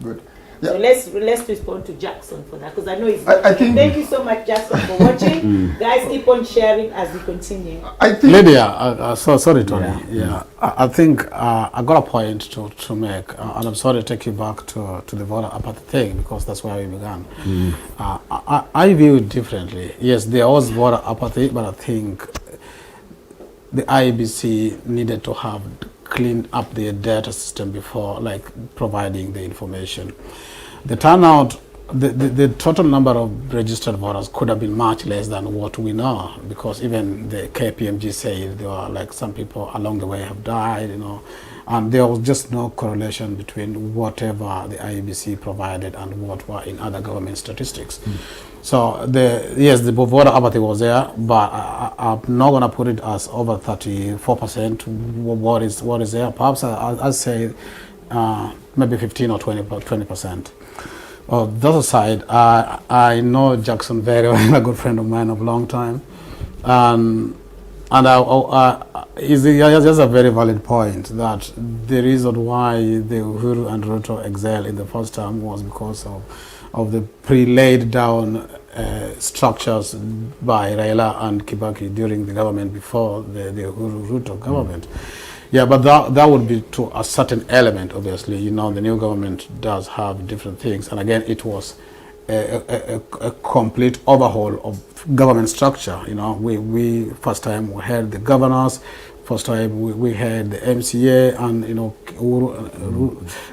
Good. So Yeah. let's respond to Jackson for that, because I know he's I watching. think- Thank you so much, Jackson, for watching. Guys, keep on sharing as we continue. I think Lydia, sorry, Tony. Yeah, I think I got a point to make, and I'm sorry to take you back to the voter apathy thing, because that's where we began. I view it differently. Yes, there was voter apathy, but I think the IEBC needed to have cleaned up their data system before, like, providing the information. The turnout, the total number of registered voters could have been much less than what we know, because even the KPMG said there were, like, some people along the way have died, you know, and there was just no correlation between whatever the IEBC provided and what were in other government statistics. So the voter apathy was there, but I'm not going to put it as over 34%. What is there? Perhaps I'd say maybe 15 or 20%. On the other side, I know Jackson very well, a good friend of mine of a long time, and he has a very valid point that the reason why the Uhuru and Ruto excelled in the first term was because of the pre-laid down structures by Raila and Kibaki during the government before the Uhuru-Ruto government. Yeah, but that would be to a certain element, obviously. You know, the new government does have different things. And again, it was a complete overhaul of government structure. You know, we first time we had the governors, first time we had the MCA, and, you know,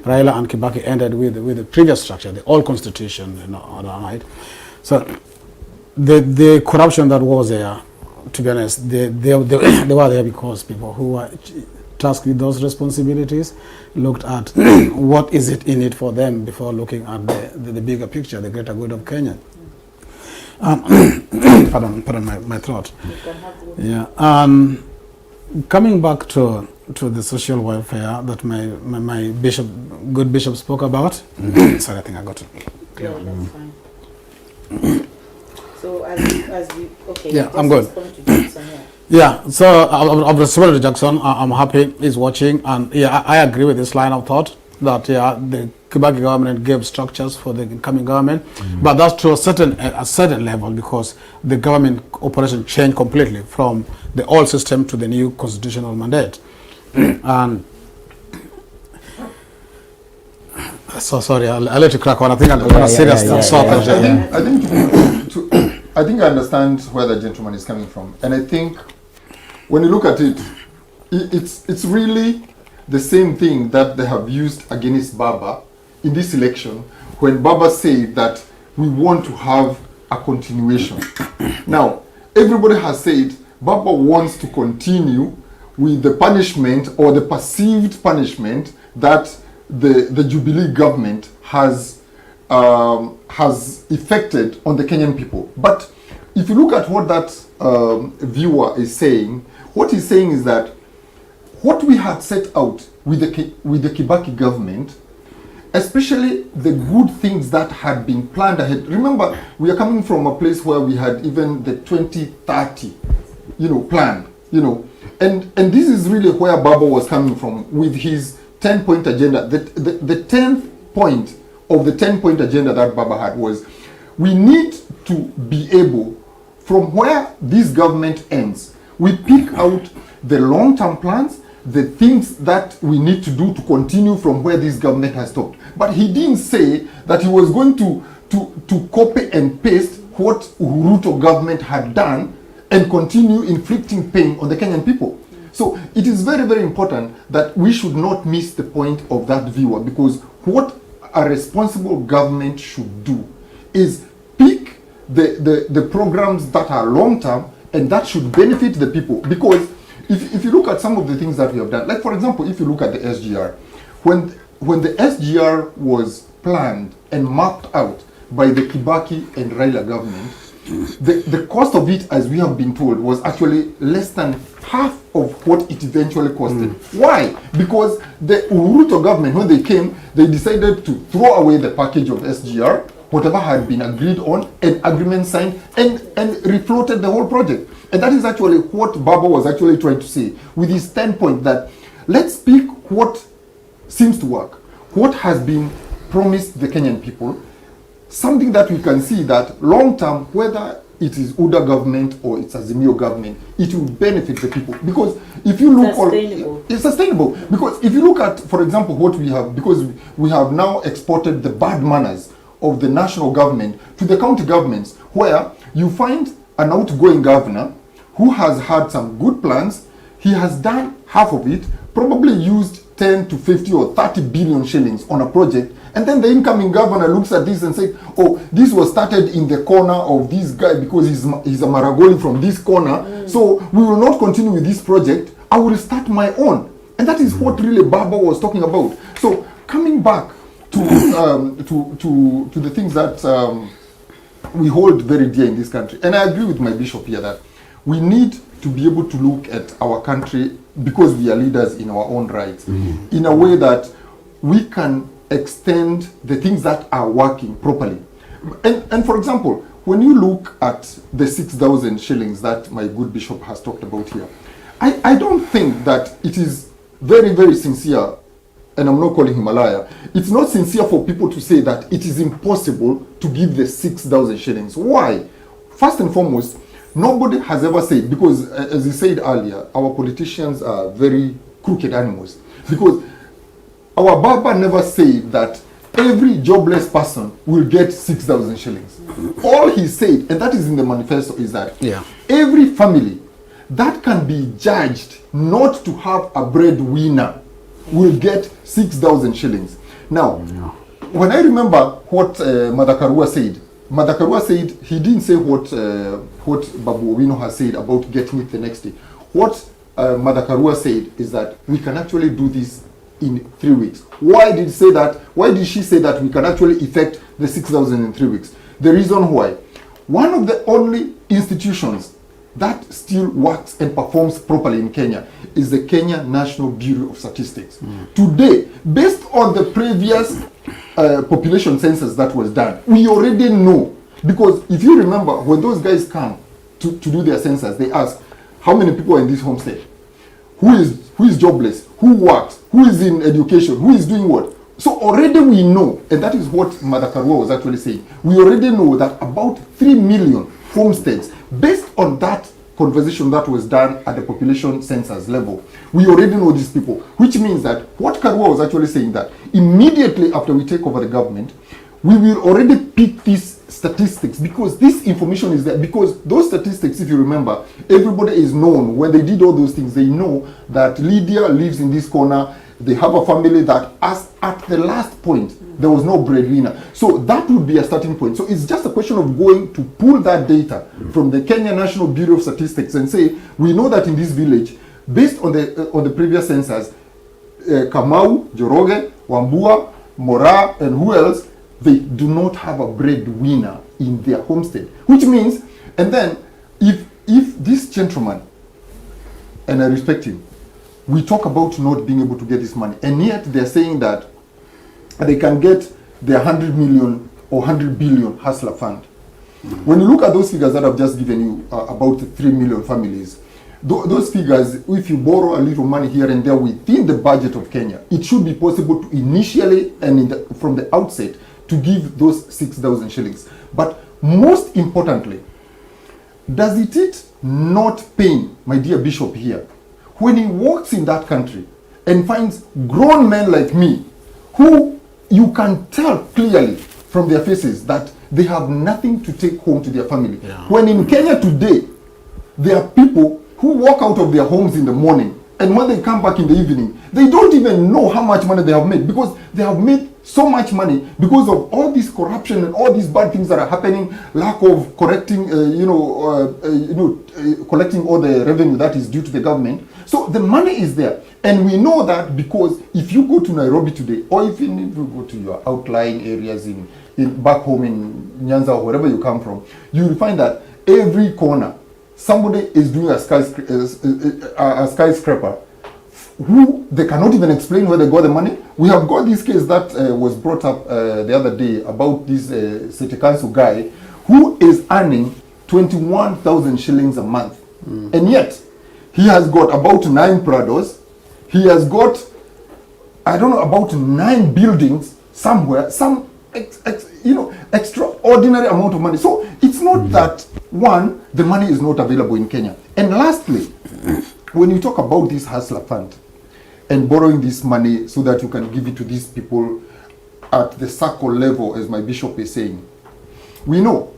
Raila and Kibaki ended with the previous structure, the old constitution, you know, right? So the corruption that was there, to be honest, they were there because people who were tasked with those responsibilities looked at what is it in it for them before looking at the bigger picture, the greater good of Kenya. Pardon my throat. Yeah. Coming back to the social welfare that my good bishop spoke about. Sorry, I think I got it. Yeah, that's fine. So as we okay. Yeah, just I'm good. respond to Jackson, yeah. Yeah, so of the Samuel Jackson, I'm happy he's watching, and yeah, I agree with this line of thought that yeah, the Kibaki government gave structures for the incoming government, but that's to a certain level, because the government operation changed completely from the old system to the new constitutional mandate. And so sorry, I'll let you crack on. I think I'm going to serious talk. I think I understand where the gentleman is coming from, and I think when you look at it, it's really the same thing that they have used against Baba in this election, when Baba said that we want to have a continuation. Now, everybody has said Baba wants to continue with the punishment or the perceived punishment that the Jubilee government has effected on the Kenyan people. But if you look at what that viewer is saying, what he's saying is that what we had set out with the Kibaki government, especially the good things that had been planned ahead. Remember, we are coming from a place where we had even the 2030, plan, and this is really where Baba was coming from with his 10-point agenda. The 10th point of the 10-point agenda that Baba had was, we need to be able, from where this government ends, we pick out the long-term plans, the things that we need to do to continue from where this government has stopped. But he didn't say that he was going to copy and paste what Ruto government had done and continue inflicting pain on the Kenyan people. So it is very, very important that we should not miss the point of that viewer, because what a responsible government should do is pick the programs that are long-term and that should benefit the people. Because if you look at some of the things that we have done, like for example, if you look at the SGR, when the SGR was planned and mapped out by the Kibaki and Raila government, the cost of it, as we have been told, was actually less than half of what it eventually costed. Why? Because the Ruto government, when they came, they decided to throw away the package of SGR, whatever had been agreed on, and agreement signed, and refloated the whole project. And that is actually what Baba was actually trying to say with his 10-point, that let's pick what seems to work, what has been promised the Kenyan people, something that we can see that long-term, whether it is UDA government or it's Azimio government, it will benefit the people. Because if you look, it's sustainable. Because if you look at, for example, what we have, because we have now exported the bad manners of the national government to the county governments, where you find an outgoing governor who has had some good plans, he has done half of it, probably used 10 to 50 or 30 billion shillings on a project, and then the incoming governor looks at this and says, oh, this was started in the corner of this guy because he's a Maragoli from this corner, so we will not continue with this project, I will start my own. And that is what really Baba was talking about. So coming back to the things that we hold very dear in this country, and I agree with my bishop here that we need to be able to look at our country, because we are leaders in our own rights, in a way that we can extend the things that are working properly. And for example, when you look at the 6,000 shillings that my good bishop has talked about here, I don't think that it is very, very sincere, and I'm not calling him a liar, it's not sincere for people to say that it is impossible to give the 6,000 shillings. Why? First and foremost, nobody has ever said, because as he said earlier, our politicians are very crooked animals. Because our Baba never said that every jobless person will get 6,000 shillings. All he said, and that is in the manifesto, is that every family that can be judged not to have a breadwinner will get 6,000 shillings. Now, when I remember what Madakarua said, he didn't say what Babu Owino has said about getting it the next day. What Madakarua said is that we can actually do this in 3 weeks. Why did she say that we can actually effect the 6,000 in 3 weeks? The reason why, one of the only institutions that still works and performs properly in Kenya is the Kenya National Bureau of Statistics. Today, based on the previous population census that was done, we already know, because if you remember, when those guys come to do their census, they ask, how many people are in this homestead? Who is jobless? Who works? Who is in education? Who is doing what? So already we know, and that is what Mother Karua was actually saying. We already know that about 3 million homesteads, based on that conversation that was done at the population census level, we already know these people, which means that what Karua was actually saying, that immediately after we take over the government, we will already pick these statistics, because this information is there. Because those statistics, if you remember, everybody is known. When they did all those things, they know that Lydia lives in this corner. They have a family that, as at the last point, there was no breadwinner. So that would be a starting point. So it's just a question of going to pull that data from the Kenya National Bureau of Statistics and say, we know that in this village, based on the previous census, Kamau, Joroge, Wambua, Mora, and who else, they do not have a breadwinner in their homestead. Which means, and then if this gentleman, and I respect him, we talk about not being able to get this money, and yet they're saying that they can get the 100 million or 100 billion Hustler Fund. When you look at those figures that I've just given you, about 3 million families, those figures, if you borrow a little money here and there within the budget of Kenya, it should be possible to initially and from the outset to give those 6,000 shillings. But most importantly, does it not pain my dear Bishop here when he walks in that country and finds grown men like me, who you can tell clearly from their faces that they have nothing to take home to their family. Yeah. When in Kenya today, there are people who walk out of their homes in the morning, and when they come back in the evening, they don't even know how much money they have made, because they have made so much money because of all this corruption and all these bad things that are happening, lack of correcting, collecting all the revenue that is due to the government. So the money is there. And we know that because if you go to Nairobi today, or even if you go to your outlying areas in back home in Nyanza or wherever you come from, you will find that every corner, somebody is doing a skyscraper who they cannot even explain where they got the money. We have got this case that was brought up the other day about this city council guy who is earning 21,000 shillings a month. And yet, he has got about 9 Prados. He has got, I don't know, about 9 buildings somewhere, some extraordinary amount of money. So it's not that, one, the money is not available in Kenya. And lastly, when you talk about this Hustler Fund and borrowing this money so that you can give it to these people at the circle level, as my bishop is saying, we know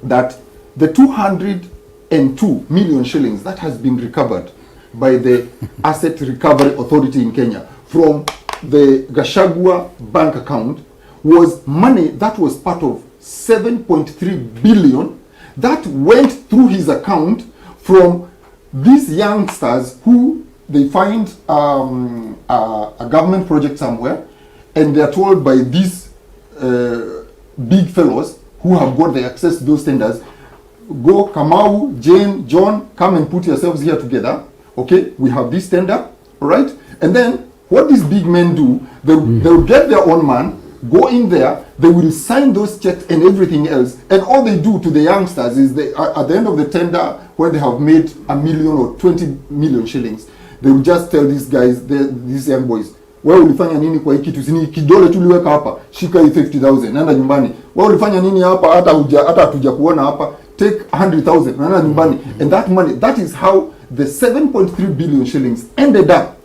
that the 202 million shillings that has been recovered by the Asset Recovery Authority in Kenya from the Gachagua bank account was money that was part of 7.3 billion that went through his account from these youngsters who they find a government project somewhere, and they are told by these big fellows who have got the access to those tenders, go, Kamau, Jane, John, come and put yourselves here together. Okay, we have this tender, all right? And then what these big men do, they'll get their own man, go in there, they will sign those checks and everything else. And all they do to the youngsters is they, at the end of the tender, when they have made 1 million or 20 million shillings, they will just tell these guys, these young boys, wewe ulifanya nini kwa hiki kitu? Sini kidole tuliweka hapa, shika hii 50,000, nenda nyumbani. Wewe ulifanya nini hapa, hata hatuja kuona hapa, take 100,000, nenda nyumbani. And that money, that is how the 7.3 billion shillings ended up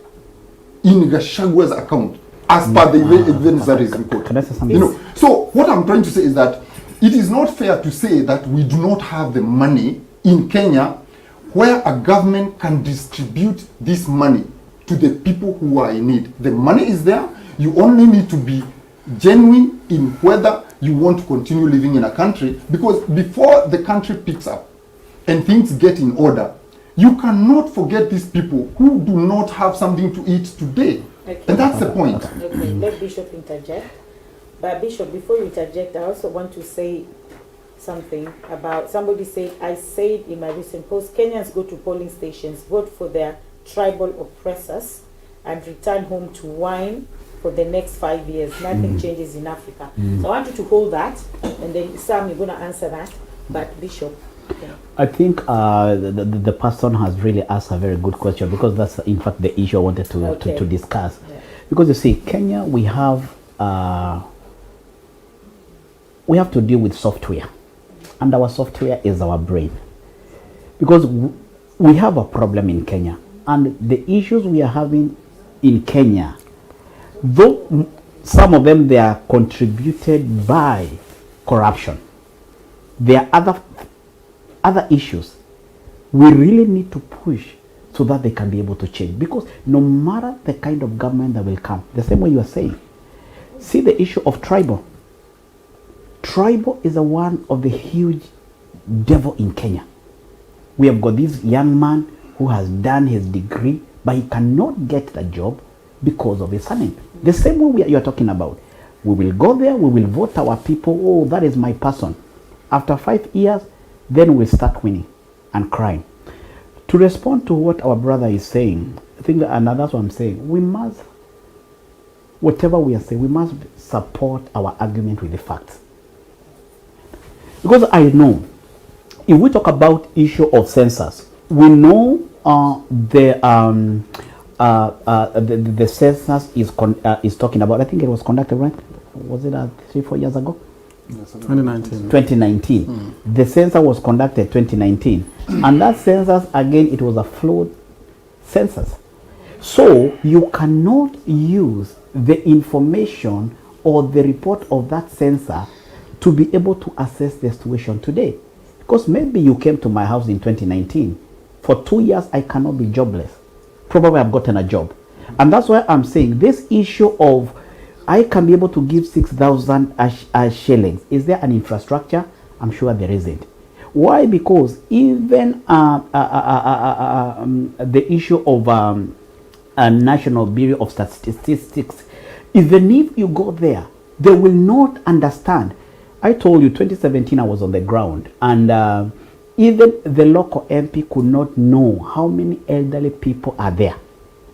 in Gashagua's account as per the events that is reported. Can I say something? So what I'm trying to say is that it is not fair to say that we do not have the money in Kenya where a government can distribute this money to the people who are in need. The money is there. You only need to be genuine in whether you want to continue living in a country, because before the country picks up and things get in order, you cannot forget these people who do not have something to eat today. Okay. And that's the point. Okay, let Bishop interject. But Bishop, before you interject, I also want to say something about, somebody said, I said in my recent post, Kenyans go to polling stations, vote for their tribal oppressors, and return home to whine for the next 5 years. Nothing changes in Africa. So I want you to hold that, and then Sam, you're going to answer that. But Bishop, I think the person has really asked a very good question, because that's in fact the issue I wanted to discuss. Yeah. Because you see, Kenya, we have to deal with software, and our software is our brain. Because we have a problem in Kenya, and the issues we are having in Kenya, though some of them they are contributed by corruption, there are other issues we really need to push so that they can be able to change. Because no matter the kind of government that will come, the same way you are saying, see the issue of tribal. Tribal is one of the huge devil in Kenya. We have got this young man who has done his degree, but he cannot get the job because of his surname. The same way you are talking about. We will go there, we will vote our people, oh, that is my person. After 5 years, then we'll start winning and crying. To respond to what our brother is saying, I think, and that's what I'm saying, we must, whatever we are saying, we must support our argument with the facts. Because I know, if we talk about issue of census, we know the census is talking about, I think it was conducted, right? Was it 3-4 years ago? Yes, 2019. 2019. The census was conducted 2019. And that census, again, it was a flawed census. So you cannot use the information or the report of that census to be able to assess the situation today. Because maybe you came to my house in 2019. For 2 years, I cannot be jobless. Probably I've gotten a job. And that's why I'm saying this issue of I can be able to give 6,000 shillings. Is there an infrastructure? I'm sure there isn't. Why? Because even the issue of a National Bureau of Statistics, even if you go there, they will not understand. I told you 2017 I was on the ground, and even the local MP could not know how many elderly people are there.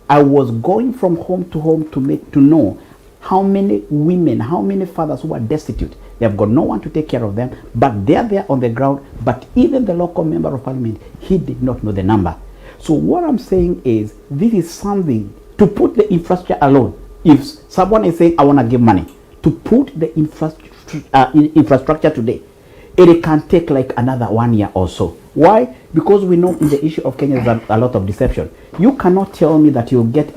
I was going from home to know how many women, how many fathers who are destitute. They have got no one to take care of them, but they are there on the ground. But even the local member of parliament, he did not know the number. So what I'm saying is, this is something to put the infrastructure alone. If someone is saying, I want to give money, to put the infrastructure today, it can take like another 1 year or so. Why? Because we know in the issue of Kenya there's a lot of deception. You cannot tell me that you'll get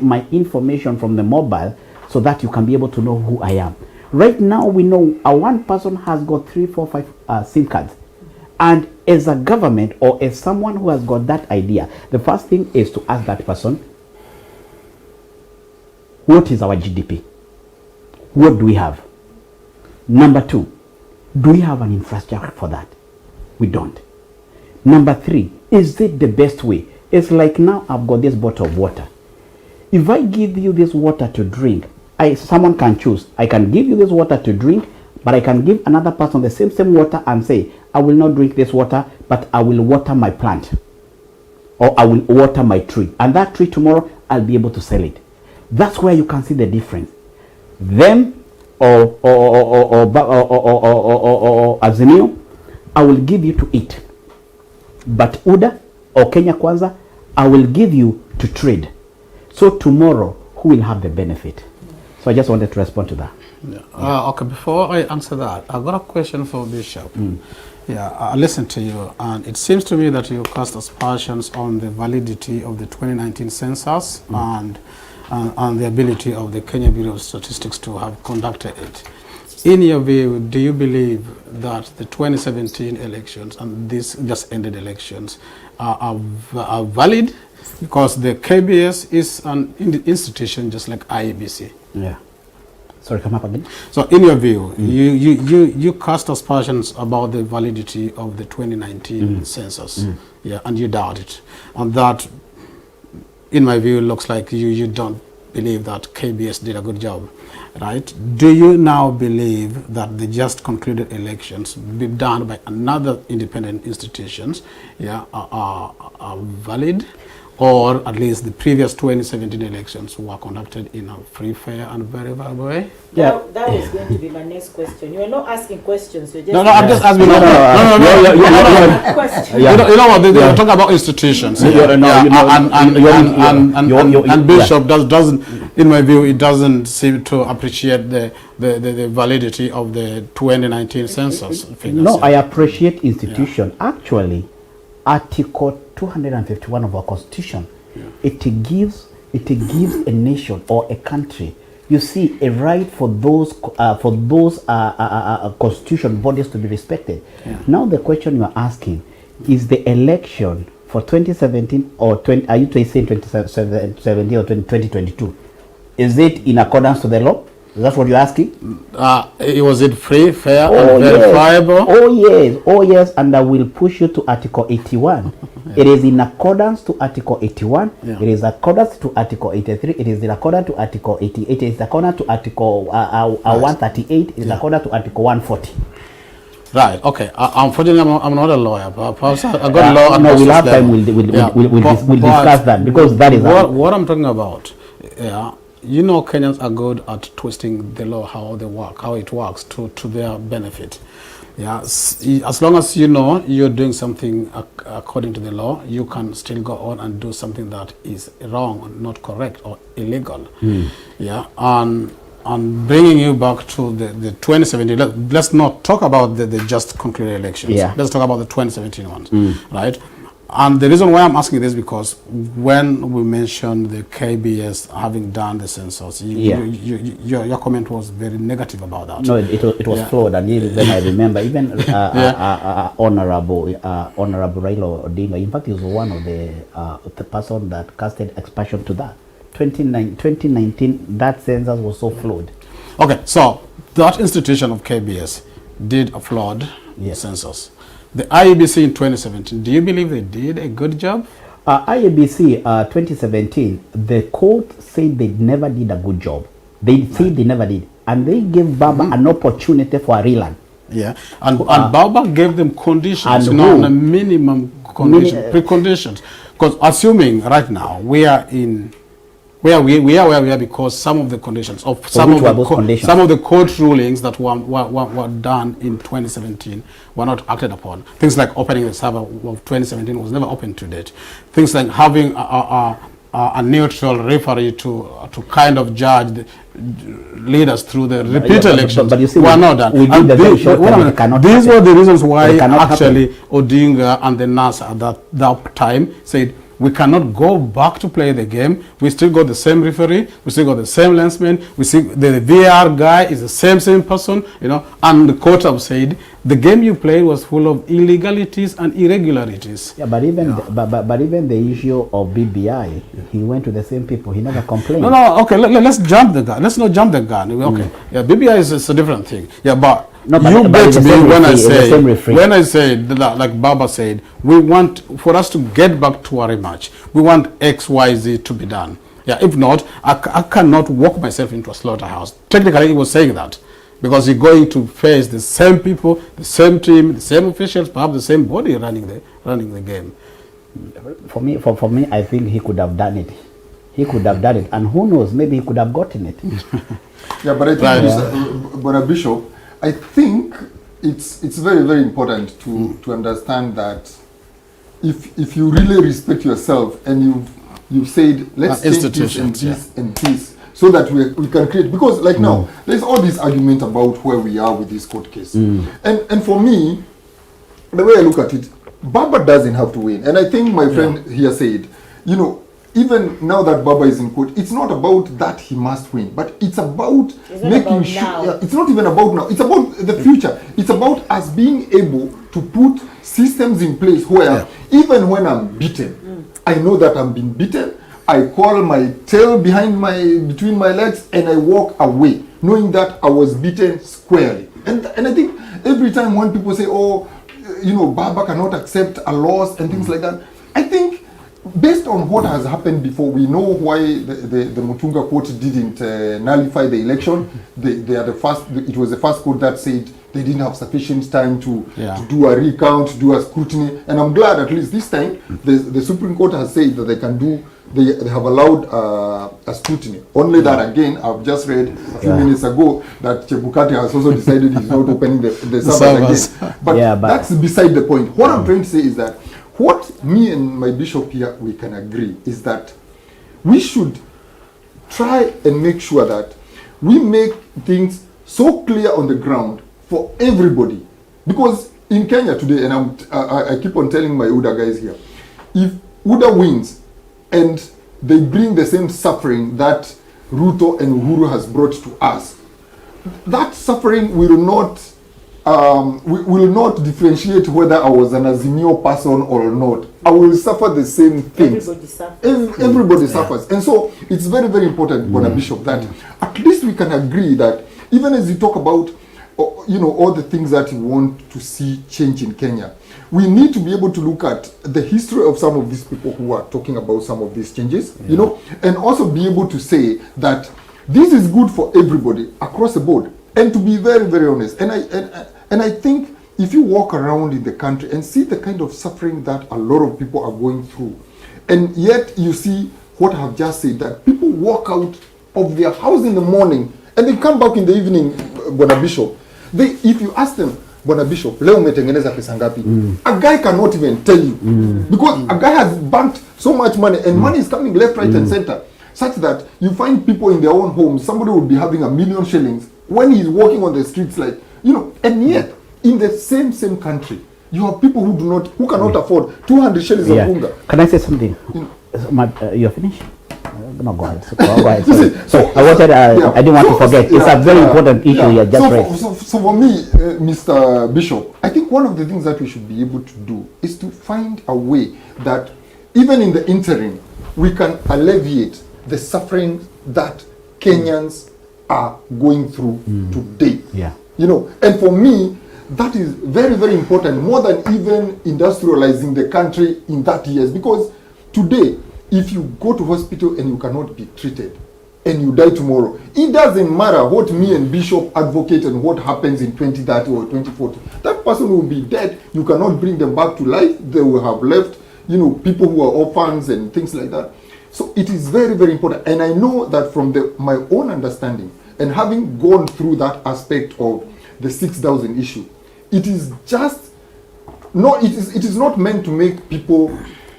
my information from the mobile so that you can be able to know who I am. Right now, we know one person has got 3, 4, 5 SIM cards. And as a government or as someone who has got that idea, the first thing is to ask that person, what is our GDP? What do we have? Number 2, do we have an infrastructure for that? We don't. Number 3, is it the best way? It's like now I've got this bottle of water. If I give you this water to drink, someone can choose. I can give you this water to drink, but I can give another person the same water and say, I will not drink this water, but I will water my plant. Or I will water my tree. And that tree tomorrow, I'll be able to sell it. That's where you can see the difference. Them or Azimio, I will give you to eat. But UDA or Kenya Kwanza, I will give you to trade. So tomorrow, who will have the benefit? So I just wanted to respond to that. Yeah. Okay, before I answer that, I've got a question for Bishop. Yeah, I listened to you, and it seems to me that you cast aspersions on the validity of the 2019 census and the ability of the Kenya Bureau of Statistics to have conducted it. In your view, do you believe that the 2017 elections and these just ended elections are valid? Because the KBS is an institution just like IEBC. Yeah. Sorry, come up again. So in your view, you cast aspersions about the validity of the 2019 census. Yeah, and you doubt it. And that, in my view, looks like you don't believe that KBS did a good job, right? Do you now believe that the just concluded elections be done by another independent institutions, yeah, are valid? or at least the previous 2017 elections were conducted in a free, fair, and very viable way? Yeah. That was going to be my next question. You are not asking questions. You're just No, I'm just asking. question. Yeah. You know what? They talk about institutions, and Bishop doesn't. In my view, it doesn't seem to appreciate the validity of the 2019 census figures. No, I appreciate institution. Actually, Article 251 of our Constitution, it gives a nation or a country, you see, a right for those constitution bodies to be respected. Now the question you are asking is the election for 2017 or 20, are you saying 2017 or 2022? Is it in accordance to the law? That's what you're asking? Was it free, fair, and verifiable? Oh yes, and I will push you to Article 81. It is in accordance to Article 81. It is accordance to Article 83. It is in accordance to Article 88. It is accordance to Article 138. It is accordance to Article 140. Right. Okay. Unfortunately, I'm not a lawyer. Perhaps I got law. No, we'll have time. We'll discuss that, because that is what I'm talking about. Yeah. You know, Kenyans are good at twisting the law, how it works to their benefit. Yeah, as long as you know you're doing something according to the law, you can still go on and do something that is wrong, not correct, or illegal. Yeah, and bringing you back to the 2017, let's not talk about the just concluded elections. Yeah. Let's talk about the 2017 ones, right? And the reason why I'm asking this, because when we mentioned the KBS having done the census, your comment was very negative about that. No, it was flawed, and even I remember even Honorable Raila Odinga. In fact, he was one of the person that casted expansion to that. 2019, that census was so flawed. Okay, so that institution of KBS did a flawed census. The IEBC in 2017, do you believe they did a good job? IEBC 2017, the court said they never did a good job. They said they never did. And they gave Baba an opportunity for a reland. Yeah, and Baba gave them conditions, and a minimum condition, preconditions. Because assuming right now we are in where we are because some of the conditions of some of the court rulings that were done in 2017 were not acted upon. Things like opening the server of 2017 was never opened to date. Things like having a neutral referee to kind of judge the leaders through the repeat elections. But you see, were not done. These were the reasons why actually Odinga and the NAS at that time said, we cannot go back to play the game. We still got the same referee. We still got the same linesman. We see the VAR guy is the same person, and the court have said the game you played was full of illegalities and irregularities. Yeah, but even but even the issue of BBI, he went to the same people. He never complained. No. Okay, let's jump the gun. Let's not jump the gun. Okay. Yeah, BBI is a different thing. Yeah, but you bet me when I say like Baba said, we want for us to get back to our rematch. We want XYZ to be done. Yeah, if not, I cannot walk myself into a slaughterhouse. Technically, he was saying that because you're going to face the same people, the same team, the same officials, perhaps the same body running the game. For me, I think he could have done it. He could have done it, and who knows? Maybe he could have gotten it. Yeah, but I think, Brother Bishop, I think it's very, very important to understand that if you really respect yourself and you've said let's take this and this and this so that we can create, because like now there's all this argument about where we are with this court case, and for me, the way I look at it, Baba doesn't have to win, and I think my friend here said, even now that Baba is in court, it's not about that he must win, but it's about making sure. It's not even about now. It's about the future. It's about us being able to put systems in place where even when I'm beaten, I know that I'm being beaten. I call my tail between my legs and I walk away, knowing that I was beaten squarely. And I think every time when people say, Baba cannot accept a loss and things like that, I think based on what has happened before, we know why the Mutunga court didn't nullify the election. They are the first. It was the first court that said they didn't have sufficient time to do a recount, do a scrutiny. And I'm glad at least this time the Supreme Court has said that they can do. They have allowed a scrutiny. Only that again, I've just read a few minutes ago that Chebukati has also decided he's not opening the servers again. But that's beside the point. What I'm trying to say is that what me and my bishop here, we can agree is that we should try and make sure that we make things so clear on the ground for everybody. Because in Kenya today, and I keep on telling my UDA guys here, if UDA wins and they bring the same suffering that Ruto and Uhuru has brought to us, that suffering will not differentiate whether I was an Azimio person or not. I will suffer the same things. Everybody suffers. Everybody suffers. And so it's very, very important, Bona Bishop, that at least we can agree that even as you talk about all the things that you want to see change in Kenya, we need to be able to look at the history of some of these people who are talking about some of these changes, and also be able to say that this is good for everybody across the board. And to be very, very honest, and I think if you walk around in the country and see the kind of suffering that a lot of people are going through, and yet you see what I have just said, that people walk out of their house in the morning and they come back in the evening, Bona Bishop. If you ask them, Bona Bishop, leo umetengeneza pesa ngapi? A guy cannot even tell you. Because a guy has banked so much money, and money is coming left, right, and center. Such that you find people in their own homes, somebody would be having 1 million shillings when he's walking on the streets, and yet in the same country, you have people who cannot afford 200 shillings of bunga. Can I say something? You're finished? No, go ahead. Go ahead. So I wanted, I didn't want to forget. It's a very important issue you just raised. So for me, Mr. Bishop, I think one of the things that we should be able to do is to find a way that even in the interim, we can alleviate the suffering that Kenyans are going through today. And for me, that is very, very important, more than even industrializing the country in 30 years. Because today, if you go to hospital and you cannot be treated and you die tomorrow, it doesn't matter what me and Bishop advocate and what happens in 2030 or 2040. That person will be dead. You cannot bring them back to life. They will have left, people who are orphans and things like that. So it is very, very important. And I know that from my own understanding and having gone through that aspect of the 6,000 issue, it is not meant to make people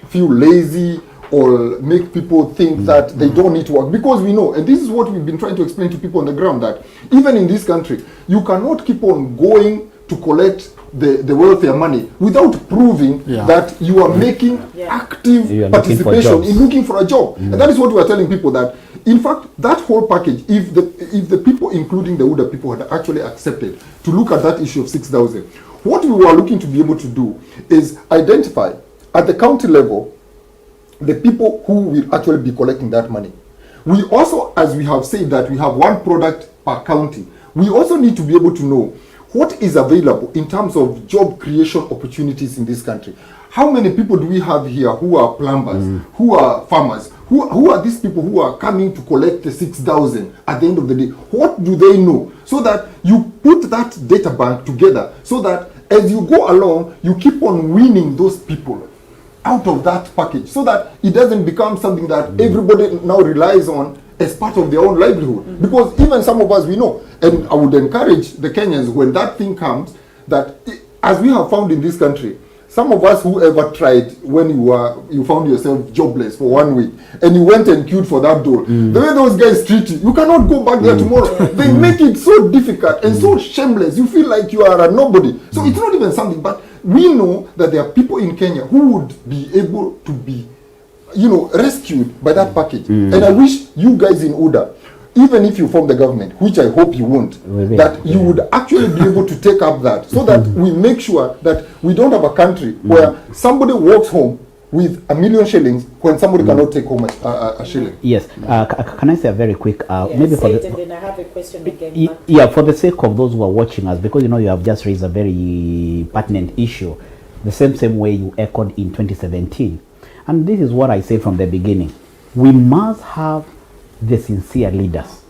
feel lazy or make people think that they don't need to work. Because we know, and this is what we've been trying to explain to people on the ground, that even in this country, you cannot keep on going to collect the welfare money without proving that you are making active participation in looking for a job. And that is what we are telling people, that in fact that whole package, if the people, including the UDA people, had actually accepted to look at that issue of 6,000, what we were looking to be able to do is identify at the county level the people who will actually be collecting that money. We also, as we have said, that we have one product per county, we also need to be able to know what is available in terms of job creation opportunities in this country. How many people do we have here who are plumbers, who are farmers? Who are these people who are coming to collect the 6,000 at the end of the day? What do they know? So that you put that data bank together, so that as you go along, you keep on winning those people out of that package, so that it doesn't become something that everybody now relies on as part of their own livelihood. Because even some of us, we know, and I would encourage the Kenyans, when that thing comes, that as we have found in this country, some of us who ever tried, when you found yourself jobless for 1 week and you went and queued for that door, the way those guys treat you cannot go back there tomorrow. They make it so difficult and so shameless. You feel like you are a nobody. So it's not even something, but we know that there are people in Kenya who would be able to be, rescued by that package. And I wish you guys in UDA, even if you form the government, which I hope you won't, that you would actually be able to take up that, so that we make sure that we don't have a country where somebody walks home with 1 million shillings when somebody cannot take home a shilling. Yes. Can I say a very quick, maybe for and then I have a question again. For the sake of those who are watching us, because you have just raised a very pertinent issue, the same way you echoed in 2017. And this is what I said from the beginning. We must have the sincere leaders.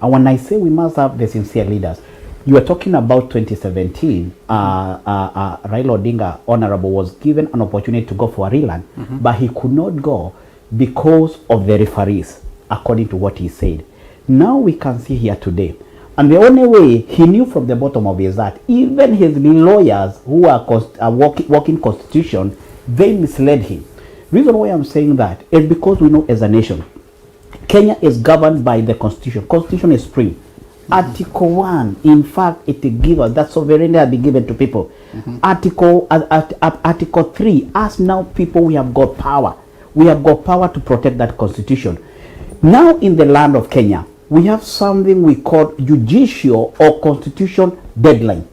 And when I say we must have the sincere leaders, you are talking about 2017. Raila Odinga, Honorable, was given an opportunity to go for a rerun, but he could not go because of the referees, according to what he said. Now we can see here today. And the only way he knew from the bottom of his heart, even his lawyers who are working constitution, they misled him. Reason why I'm saying that is because we know as a nation, Kenya is governed by the constitution. Constitution is supreme. Article 1, in fact, it gives us that sovereignty has been given to people. Article 3, as now people, we have got power. We have got power to protect that constitution. Now in the land of Kenya, we have something we call judicial or constitution deadline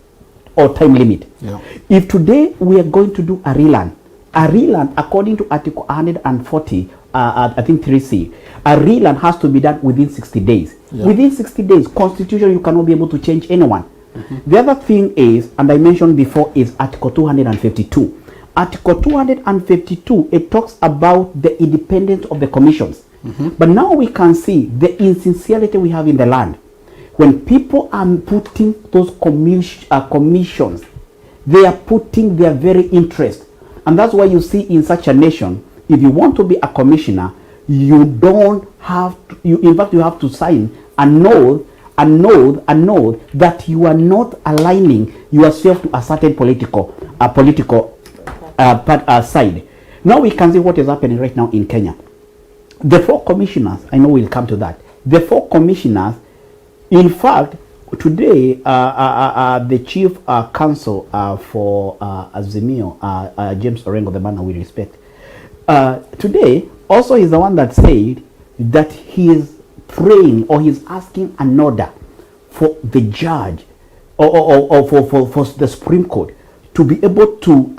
or time limit. Yeah. If today we are going to do a rerun according to Article 140, I think 3C, a rerun has to be done within 60 days. Yeah. Within 60 days, constitution, you cannot be able to change anyone. The other thing is, and I mentioned before, is Article 252. Article 252, it talks about the independence of the commissions. But now we can see the insincerity we have in the land. When people are putting those commissions, they are putting their very interest. And that's why you see in such a nation, if you want to be a commissioner, you don't have to, in fact, you have to sign a note that you are not aligning yourself to a certain political side. Now we can see what is happening right now in Kenya. The 4 commissioners, I know we'll come to that. The 4 commissioners, in fact, today, the chief counsel for Azimio, James Orengo, the man we respect, today also is the one that said that he is praying or he's asking an order for the judge or for the Supreme Court to be able to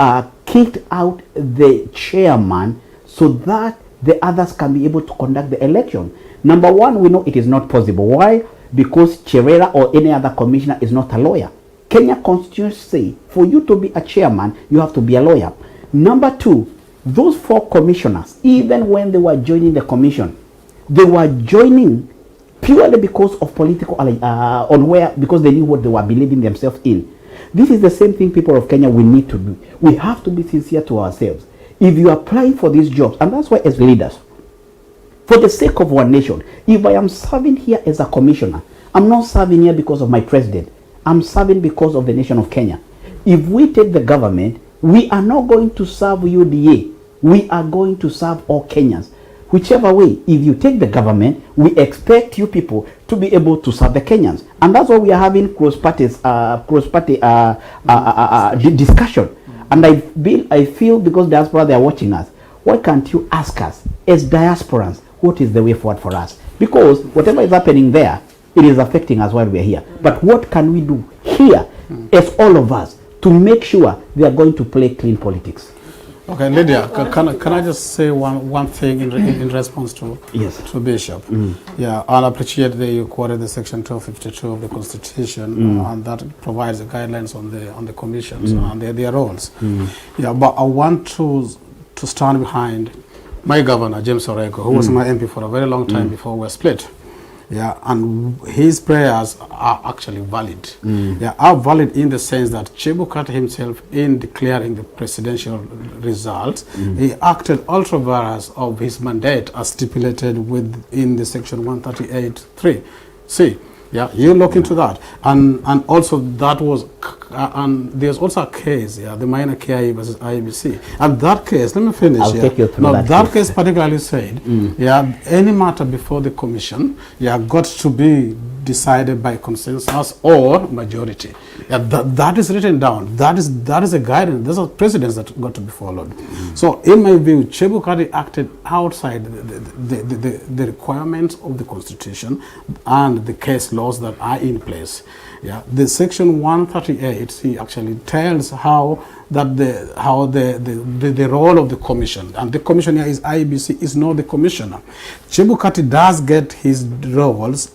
kick out the chairman so that the others can be able to conduct the election. Number one, we know it is not possible. Why? Because Cherera or any other commissioner is not a lawyer. Kenya Constitution says for you to be a chairman, you have to be a lawyer. Number two, those 4 commissioners, even when they were joining the commission, they were joining purely because of political, because they knew what they were believing themselves in. This is the same thing, people of Kenya, we need to do. We have to be sincere to ourselves. If you are applying for these jobs, and that's why as leaders, for the sake of our nation, if I am serving here as a commissioner, I'm not serving here because of my president. I'm serving because of the nation of Kenya. If we take the government, we are not going to serve UDA. We are going to serve all Kenyans. Whichever way, if you take the government, we expect you people to be able to serve the Kenyans. And that's why we are having cross-party discussion. And I feel because diaspora, they are watching us, why can't you ask us as diasporans, what is the way forward for us? Because whatever is happening there, it is affecting us while we are here. But what can we do here as all of us to make sure they are going to play clean politics? Okay, Lydia, can I just say one thing in response to Bishop? Yeah, I appreciate that you quoted the section 252 of the Constitution, and that provides the guidelines on the commissions and their roles. Yeah, but I want to stand behind my governor, James Orengo, who was my MP for a very long time before we were split. Yeah, and his prayers are actually valid. Yeah, are valid in the sense that Chebukati himself, in declaring the presidential results, he acted ultra vires of his mandate as stipulated within the section 138(3). See, yeah, you look into that, and also that was, and there's also a case, yeah, the minor KIA versus IEBC, and that case, let me finish. I'll take you through that case particularly said, yeah, any matter before the commission, yeah, got to be decided by consensus or majority. Yeah, that is written down. That is a guidance. Those are precedents that got to be followed. So, in my view, Chebukati acted outside the requirements of the Constitution and the case laws that are in place. Yeah, the section 138 he actually tells how the role of the commission, and the commission here is IEBC, is not the commissioner. Chebukati does get his roles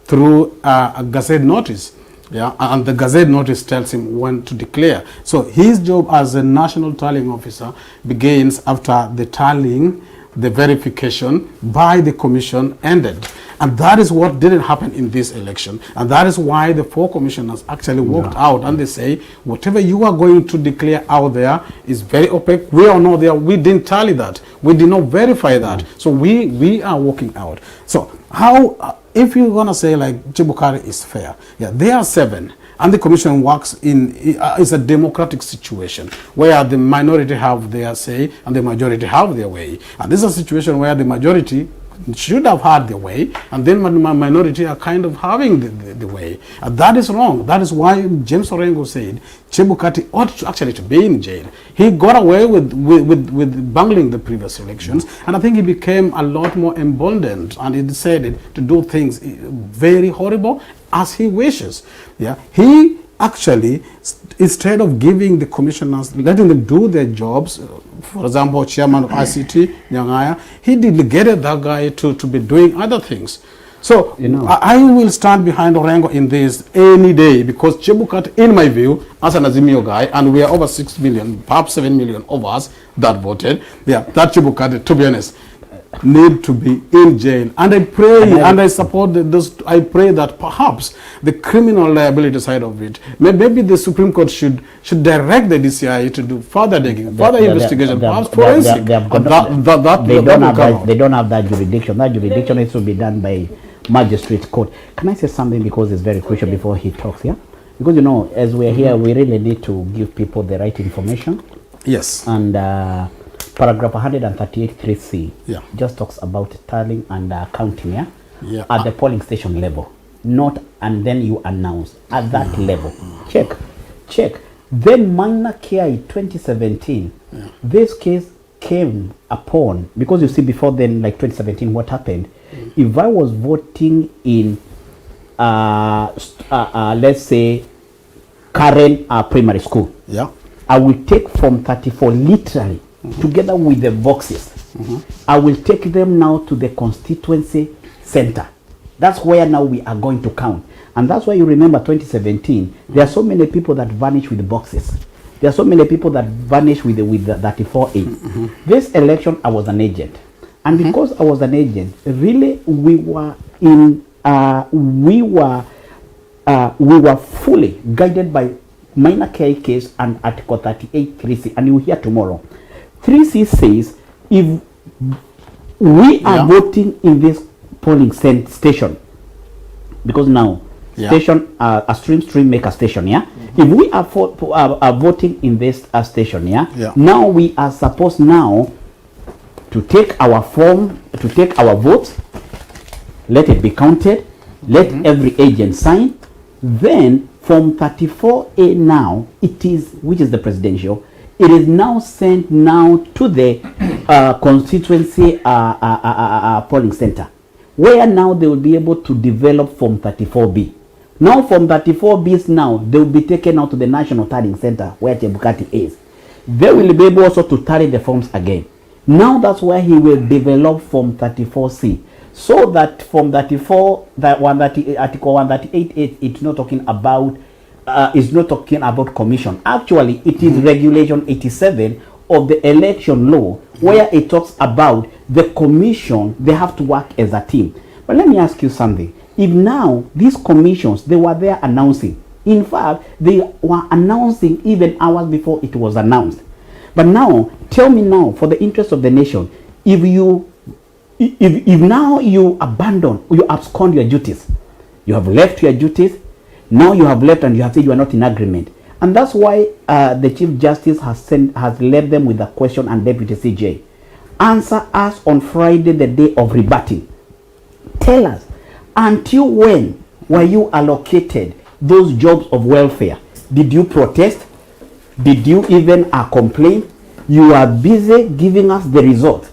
through a gazette notice, Yeah, and the Gazette notice tells him when to declare. So his job as a national tallying officer begins after the tallying, the verification by the commission ended. And that is what didn't happen in this election. And that is why the 4 commissioners actually walked out and they say, whatever you are going to declare out there is very opaque. We all know there, we didn't tally that. We did not verify that. So we are walking out. So how, if you're going to say like Chebukati is fair, yeah, there are 7. And the commission works in, it's a democratic situation where the minority have their say and the majority have their way. And this is a situation where the majority should have had their way, and then minority are kind of having the way. And that is wrong. That is why James Orengo said Chebukati ought to actually to be in jail. He got away with bungling the previous elections, and I think he became a lot more emboldened, and he decided to do things very horrible as he wishes. Yeah, he actually, instead of giving the commissioners, letting them do their jobs, for example, chairman of ICT, Nyangaya, he delegated that guy to be doing other things. So, You know, I will stand behind Orengo in this any day, because Chebukati, in my view, as an Azimio guy, and we are over 6 million, perhaps 7 million of us that voted, yeah, that Chebukati, to be honest, need to be in jail. And I pray and I support this. I pray that perhaps the criminal liability side of it, maybe the Supreme Court should direct the DCI to do further digging, further investigation, perhaps forensic. They don't have that jurisdiction. That jurisdiction needs to be done by magistrate court. Can I say something, because it's very crucial before he talks? Yeah, because you know, as we're here, we really need to give people the right information. Yes. And paragraph 138(3)(c) just talks about tallying and counting, at the polling station level, not and then you announce at that level. Check. Then Magna Carta 2017, this case came upon, because you see before then, like 2017, what happened? If I was voting in, let's say, Karen primary school, I will take Form 34 literally, together with the boxes. I will take them now to the constituency center. That's where now we are going to count. And that's why you remember 2017, there are so many people that vanish with the boxes. There are so many people that vanish with the 34A. This election, I was an agent. And because I was an agent, really we were fully guided by Minor Carta case and Article 38(3)(c), and you will hear tomorrow. 3C says if we are voting in this polling station, because now station a stream make a station, if we are voting in this station, now we are supposed now to take our form, to take our vote, let it be counted, let every agent sign, then Form 34A now, it is, which is the presidential, it is now sent now to the constituency polling center, where now they will be able to develop Form 34B. Now Form 34Bs now, they will be taken out to the National Tallying Center, where Chebukati is. They will be able also to tally the forms again. Now that's where he will develop Form 34C. So that Form 34, Article 138, it's not talking about commission. Actually, it is Regulation 87 of the election law, where it talks about the commission, they have to work as a team. But let me ask you something. If now these commissions, they were there announcing, in fact, they were announcing even hours before it was announced. But now, tell me now, for the interest of the nation, if now you abandon, you abscond your duties, you have left your duties, now you have left and you have said you are not in agreement. And that's why the Chief Justice has left them with a question, and Deputy CJ. Answer us on Friday, the day of rebutting. Tell us, until when were you allocated those jobs of welfare? Did you protest? Did you even complain? You are busy giving us the result.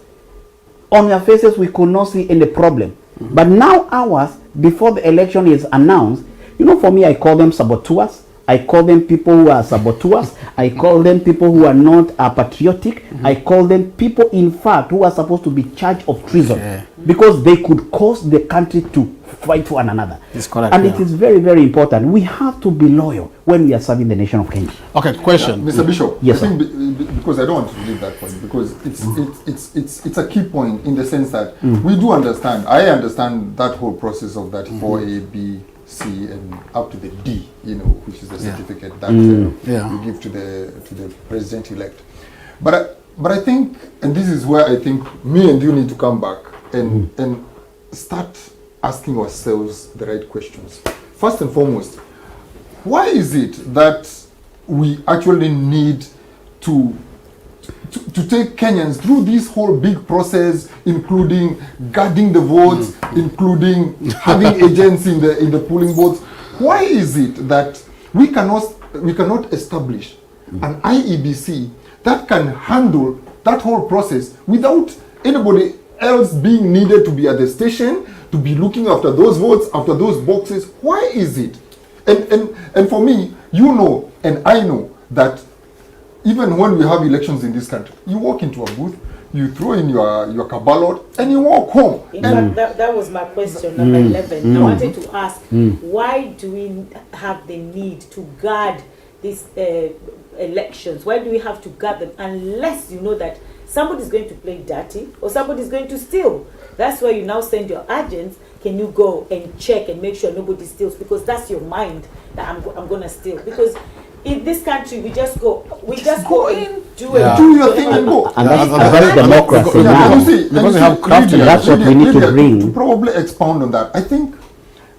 On your faces, we could not see any problem. But now, hours before the election is announced, you know, for me, I call them saboteurs. I call them people who are saboteurs. I call them people who are not patriotic. I call them people, in fact, who are supposed to be charged of treason, because they could cause the country to fight one another. It's correct, and yeah. it is very, very important. We have to be loyal when we are serving the nation of Kenya. Okay, question. Mr. Bishop, Yes, I think because I don't want to leave that point, because it's a key point in the sense that we do understand. I understand that whole process of that 4A, B, C, and up to the D, which is the certificate that you give to the president-elect. But I think, and this is where I think me and you need to come back and start asking ourselves the right questions. First and foremost, why is it that we actually need to take Kenyans through this whole big process, including guarding the votes, including having agents in the polling booths? Why is it that we cannot establish an IEBC that can handle that whole process without anybody else being needed to be at the station, to be looking after those votes, after those boxes? Why is it? And for me, and I know that even when we have elections in this country, you walk into a booth, you throw in your ballot, and you walk home. In fact, that was my question, number 11. I wanted to ask, why do we have the need to guard these elections? Why do we have to guard them unless you know that somebody's going to play dirty or somebody's going to steal? That's why you now send your agents. Can you go and check and make sure nobody steals? Because that's your mind, that I'm going to steal. Because in this country, we just go in, do your thing and go. And that's democracy now. You see, that's what we need to bring. To probably expound on that, I think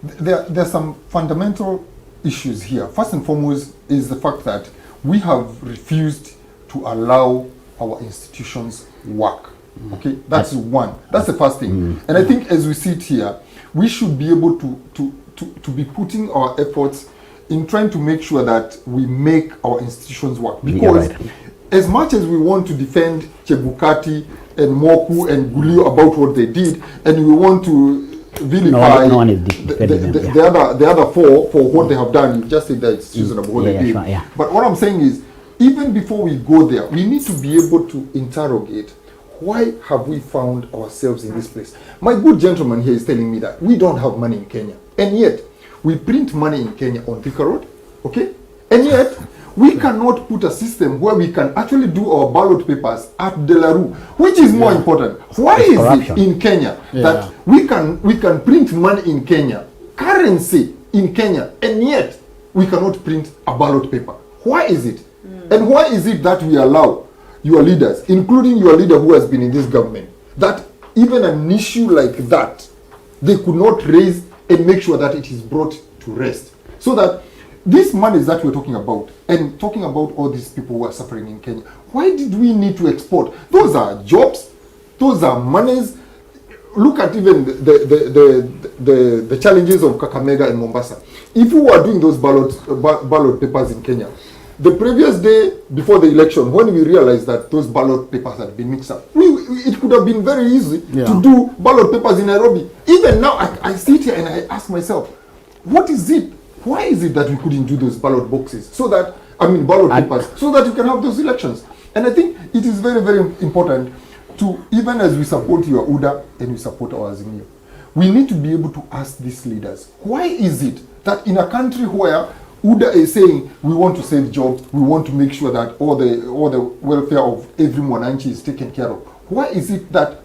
there's some fundamental issues here. First and foremost is the fact that we have refused to allow our institutions work. Okay, that's one. That's the first thing. And I think as we sit here, we should be able to be putting our efforts in trying to make sure that we make our institutions work. Because as much as we want to defend Chebukati and Moku and Gulio about what they did, and we want to vilify the other four for what they have done, you just said that it's reasonable what they did. Sure, But what I'm saying is, even before we go there, we need to be able to interrogate, why have we found ourselves in this place? My good gentleman here is telling me that we don't have money in Kenya, and yet we print money in Kenya on Thika Road, okay? And yet we cannot put a system where we can actually do our ballot papers at Delaru, which is more important. Why is it in Kenya that we can print money in Kenya, currency in Kenya, and yet we cannot print a ballot paper? Why is it? And why is it that we allow your leaders, including your leader who has been in this government, that even an issue like that, they could not raise and make sure that it is brought to rest? So that these monies that we're talking about, and talking about all these people who are suffering in Kenya, why did we need to export? Those are jobs, those are monies. Look at even the challenges of Kakamega and Mombasa. If we were doing those ballot papers in Kenya, the previous day before the election, when we realized that those ballot papers had been mixed up, it could have been very easy to do ballot papers in Nairobi. Even now, I sit here and I ask myself, what is it? Why is it that we couldn't do those ballot boxes ballot papers, so that you can have those elections? And I think it is very, very important to, even as we support your UDA and we support our Azimio, we need to be able to ask these leaders, why is it that in a country where UDA is saying we want to save jobs, we want to make sure that all the welfare of every Mwananchi is taken care of, why is it that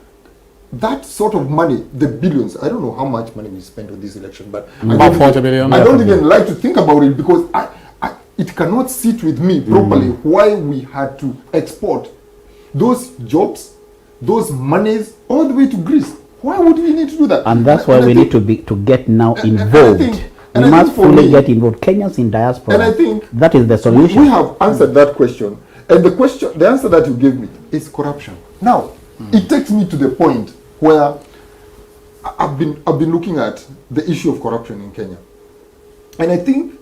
that sort of money, the billions, I don't know how much money we spent on this election, but about 40 billion. I don't even like to think about it, because it cannot sit with me properly why we had to export those jobs, those monies all the way to Greece. Why would we need to do that? And that's why we need to get now involved. We must fully get involved. Kenyans in diaspora. And I think that is the solution. We have answered that question. And the answer that you gave me is corruption. Now, it takes me to the point where I've been looking at the issue of corruption in Kenya. And I think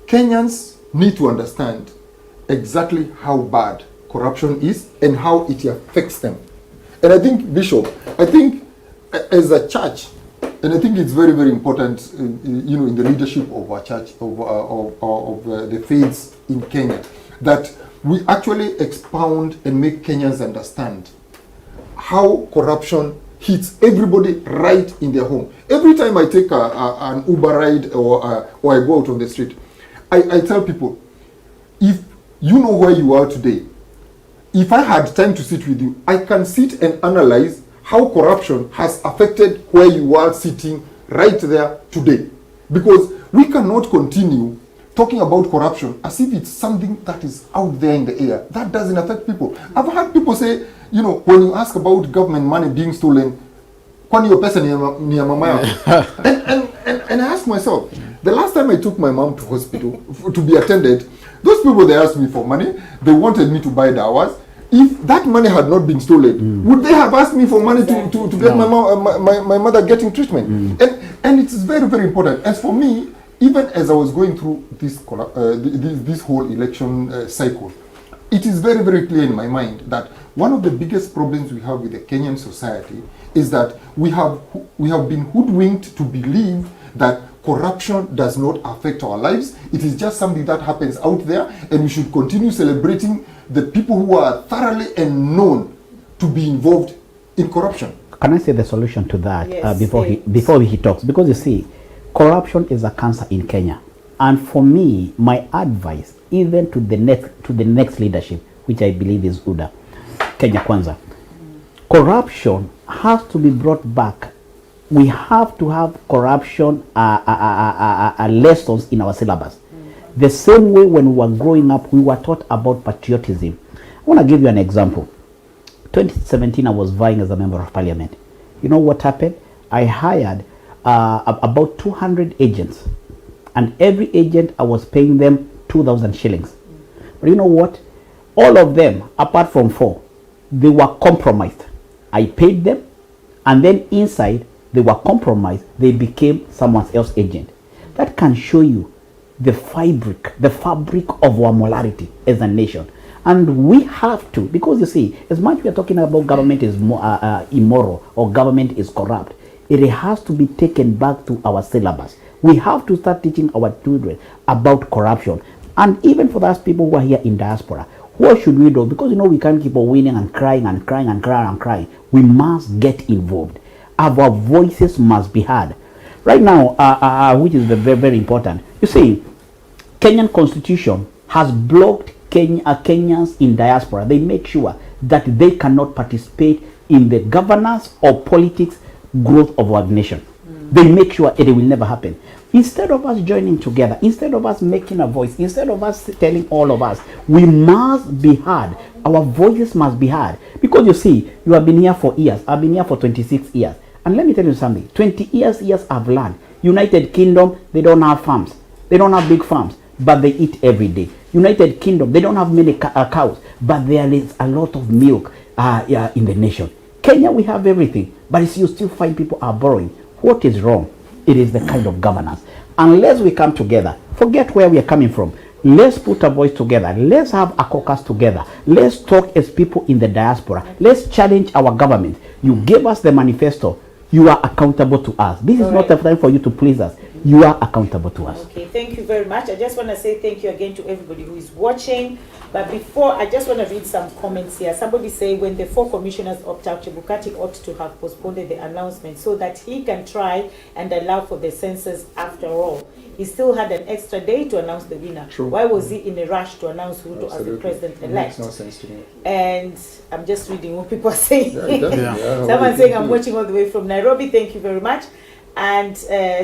Kenyans need to understand exactly how bad corruption is and how it affects them. And I think, Bishop, as a church, And I think it's very, very important, in the leadership of our church, of the faiths in Kenya, that we actually expound and make Kenyans understand how corruption hits everybody right in their home. Every time I take an Uber ride or I go out on the street, I tell people, if you know where you are today, if I had time to sit with you, I can sit and analyze how corruption has affected where you are sitting right there today. Because we cannot continue talking about corruption as if it's something that is out there in the air. That doesn't affect people. I've heard people say, when you ask about government money being stolen, kwani hiyo pesa ni ya mama yako? And I ask myself, the last time I took my mom to hospital to be attended, those people, they asked me for money, they wanted me to buy dawahs. If that money had not been stolen, would they have asked me for money to get my mother getting treatment? And it's very, very important. As for me, even as I was going through this whole election cycle, it is very, very clear in my mind that one of the biggest problems we have with the Kenyan society is that we have been hoodwinked to believe that corruption does not affect our lives. It is just something that happens out there, and we should continue celebrating the people who are thoroughly and known to be involved in corruption. Can I say the solution to that? Yes, before he talks? Because you see, corruption is a cancer in Kenya, and for me, my advice, even to the next leadership, which I believe is UDA, Kenya Kwanza, corruption has to be brought back. We have to have corruption lessons in our syllabus. The same way when we were growing up, we were taught about patriotism. I want to give you an example. 2017, I was vying as a member of parliament. You know what happened? I hired about 200 agents, and every agent I was paying them 2,000 shillings. But you know what? All of them, apart from 4, they were compromised. I paid them, and then inside, they were compromised. They became someone else's agent. That can show you the fabric of our morality as a nation. And we have to, because you see, as much we are talking about government is immoral or government is corrupt, it has to be taken back to our syllabus. We have to start teaching our children about corruption. And even for those people who are here in diaspora, what should we do? Because we can't keep on winning and crying and crying and crying and crying. We must get involved. Our voices must be heard. Right now, which is very, very important. You see, Kenyan constitution has blocked Kenyans in diaspora. They make sure that they cannot participate in the governance or politics growth of our nation. They make sure it will never happen. Instead of us joining together, instead of us making a voice, instead of us telling all of us, we must be heard. Our voices must be heard. Because you see, you have been here for years. I've been here for 26 years. And let me tell you something. 20 years I've learned. United Kingdom, they don't have farms. They don't have big farms, but they eat every day. United Kingdom, they don't have many cows, but there is a lot of milk in the nation. Kenya, we have everything, but you still find people are borrowing. What is wrong? It is the kind of governance. Unless we come together, forget where we are coming from. Let's put a voice together. Let's have a caucus together. Let's talk as people in the diaspora. Let's challenge our government. You gave us the manifesto. You are accountable to us. This is not a time for you to please us. You are accountable to us. Okay, thank you very much. I just want to say thank you again to everybody who is watching. But before, I just want to read some comments here. Somebody say when the 4 commissioners opt out, Chebukati ought to have postponed the announcement so that he can try and allow for the census after all. He still had an extra day to announce the winner. True. Why was he in a rush to announce Ruto as the president-elect? It makes no sense to me. And I'm just reading what people are saying. Yeah. Someone saying I'm watching all the way from Nairobi. Thank you very much. And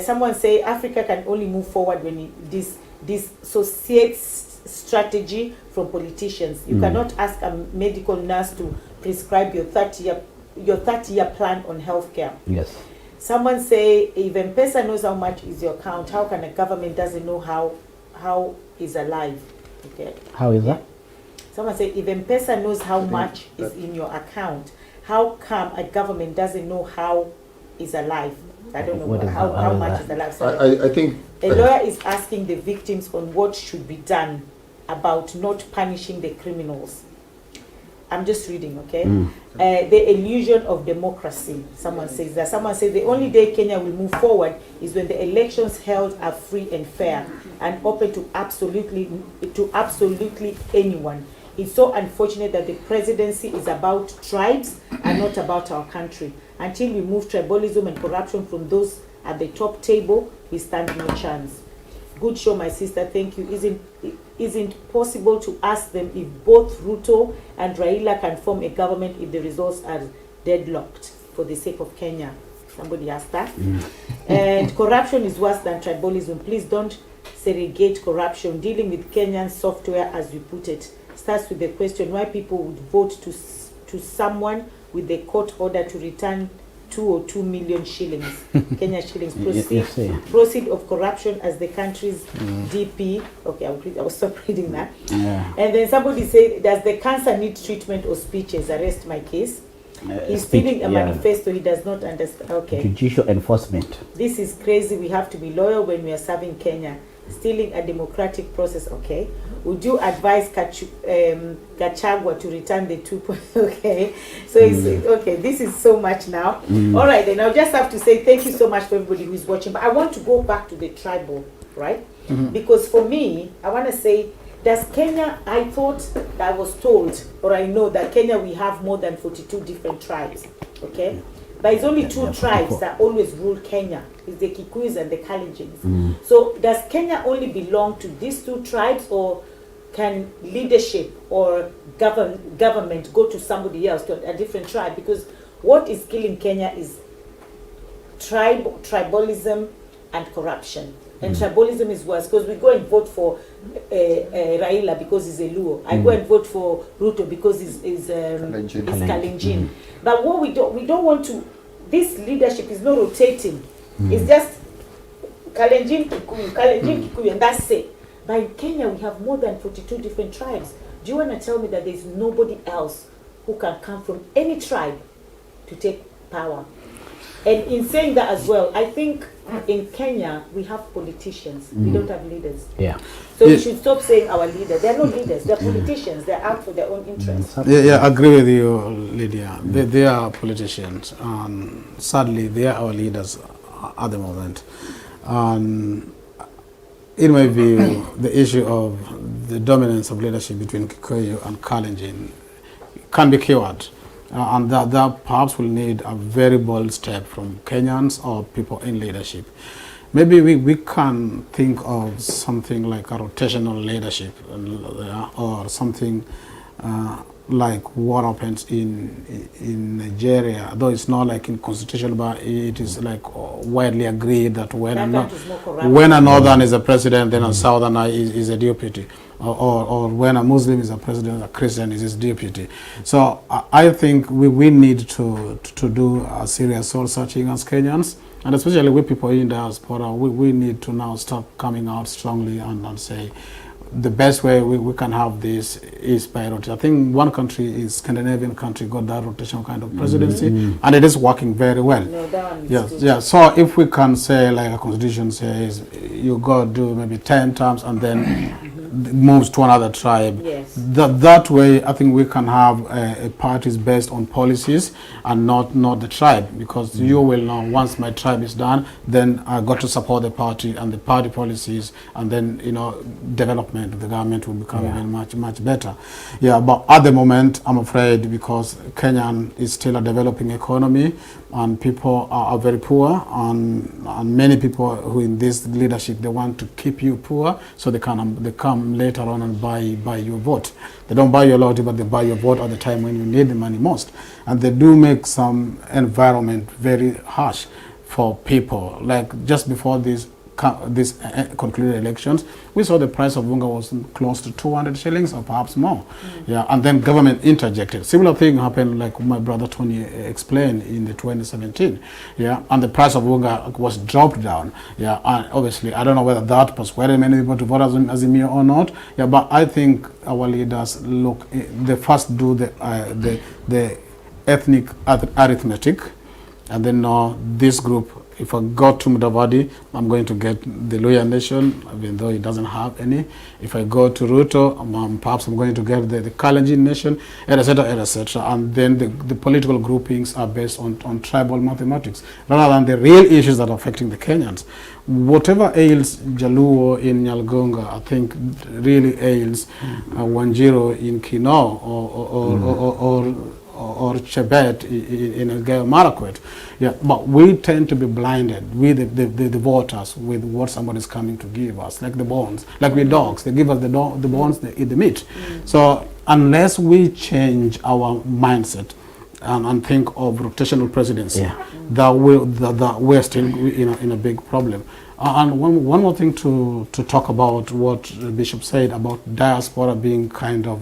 someone say Africa can only move forward when this dissociates strategy from politicians. You cannot ask a medical nurse to prescribe your 30-year plan on healthcare. Yes. Someone say if M-Pesa knows how much is your account, how can a government doesn't know how is alive? Okay. How is that? Someone say if M-Pesa knows how much is in your account, how come a government doesn't know how is alive? I don't know how much is alive. I think a lawyer is asking the victims on what should be done about not punishing the criminals. I'm just reading, okay? The illusion of democracy. Someone says that. Someone says the only day Kenya will move forward is when the elections held are free and fair and open to absolutely anyone. It's so unfortunate that the presidency is about tribes and not about our country. Until we move tribalism and corruption from those at the top table, we stand no chance. Good show, my sister. Thank you. Isn't possible to ask them if both Ruto and Raila can form a government if the results are deadlocked for the sake of Kenya? Somebody asked that. And corruption is worse than tribalism. Please don't segregate corruption. Dealing with Kenyan software, as you put it, starts with the question why people would vote to someone with the court order to return 2 or 2 million shillings, Kenya shillings, proceed of corruption as the country's DP. Okay, I will stop reading that. Yeah. And then somebody said, does the cancer need treatment or speeches? Arrest my case. He's stealing a manifesto he does not understand. Okay. Judicial enforcement. This is crazy. We have to be loyal when we are serving Kenya. Stealing a democratic process. Okay. Would you advise Gachagua to return the 2 points? Okay. So it's okay. This is so much now. All right. Then I'll just have to say thank you so much for everybody who is watching. But I want to go back to the tribal, right? Because for me, I want to say, does Kenya, I thought that I was told, or I know that Kenya, we have more than 42 different tribes. Okay. But it's only 2 tribes that always rule Kenya. It's the Kikuyus and the Kalenjins. So does Kenya only belong to these 2 tribes, or can leadership or government go to somebody else, to a different tribe? Because what is killing Kenya is tribalism and corruption. And tribalism is worse, because we go and vote for Raila because he's a Luo. I go and vote for Ruto because he's Kalenjin. But what we don't want to, this leadership is not rotating. It's just Kalenjin Kikuyu, and that's it. But in Kenya, we have more than 42 different tribes. Do you want to tell me that there's nobody else who can come from any tribe to take power? And in saying that as well, I think in Kenya, we have politicians. We don't have leaders. Yeah. So we should stop saying our leaders. They're not leaders. They're politicians. They're out for their own interests. Yeah, I agree with you, Lydia. They are politicians. Sadly, they are our leaders at the moment. In my view, the issue of the dominance of leadership between Kikuyu and Kalenjin can be cured. And that perhaps will need a very bold step from Kenyans or people in leadership. Maybe we can think of something like a rotational leadership, or something like what happens in Nigeria, though it's not like in constitution, but it is like widely agreed that when a northern is a president, then a southern is a deputy. Or when a Muslim is a president, a Christian is his deputy. So I think we need to do a serious soul searching as Kenyans, and especially with people in diaspora. We need to now start coming out strongly and say the best way we can have this is by rotation. I think one country is Scandinavian country got that rotational kind of presidency, and it is working very well. No, that one is yeah. So if we can say, like a constitution says, you go do maybe 10 terms and then moves to another tribe. Yes. That way, I think we can have a parties based on policies and not the tribe, because you will know once my tribe is done, then I got to support the party and the party policies, and then development of the government will become even much better. Yeah, but at the moment, I'm afraid, because Kenya is still a developing economy and people are very poor, and many people who in this leadership, they want to keep you poor so they come later on and buy your vote. They don't buy your loyalty, but they buy your vote at the time when you need the money most. And they do make some environment very harsh for people. Like just before this concluded elections, we saw the price of unga was close to 200 shillings or perhaps more. Yeah, and then government interjected. Similar thing happened, like my brother Tony explained, in the 2017. Yeah, and the price of unga was dropped down. Yeah, and obviously I don't know whether that persuaded many people to vote Azimio or not. Yeah, but I think our leaders they first do the ethnic arithmetic, and then this group If I go to Mudavadi, I'm going to get the Luhya Nation, even though he doesn't have any. If I go to Ruto, perhaps I'm going to get the Kalenjin Nation, etc., etc. And then the political groupings are based on tribal mathematics, rather than the real issues that are affecting the Kenyans. Whatever ails Jaluo in Nyalgonga, I think really ails Wanjiro in Kinoo or Chebet in Elgeyo Marakwet. Yeah, but we tend to be blinded, we the voters, with what somebody is coming to give us, like the bonds, like we dogs. They give us the bonds, they eat the meat. So unless we change our mindset and think of rotational presidency, that we're still in a big problem. And one more thing to talk about what Bishop said about diaspora being kind of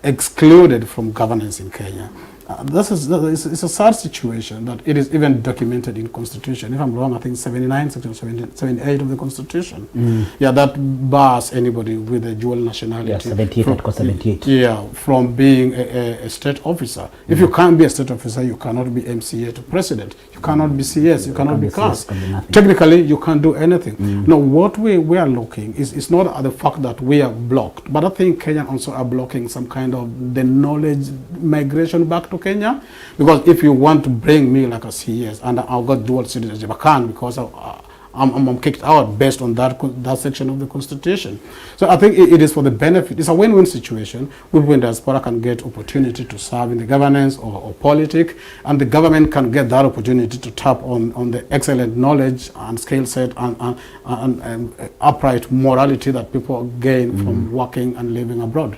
excluded from governance in Kenya. It's a sad situation that it is even documented in Constitution. If I'm wrong, I think 79, section 78 of the Constitution. Yeah, that bars anybody with a dual nationality. Yeah, 78. Yeah, from being a state officer. If you can't be a state officer, you cannot be MCA to president. You cannot be CS. You cannot be CAS. Technically, you can't do anything. Now, what we are looking is not at the fact that we are blocked, but I think Kenyans also are blocking some kind of the knowledge migration back to Kenya, because if you want to bring me like a CS and I've got dual citizenship, I can't, because I'm kicked out based on that section of the Constitution. So I think it is for the benefit. It's a win-win situation. People in diaspora can get opportunity to serve in the governance or politics, and the government can get that opportunity to tap on the excellent knowledge and skill set and upright morality that people gain from working and living abroad.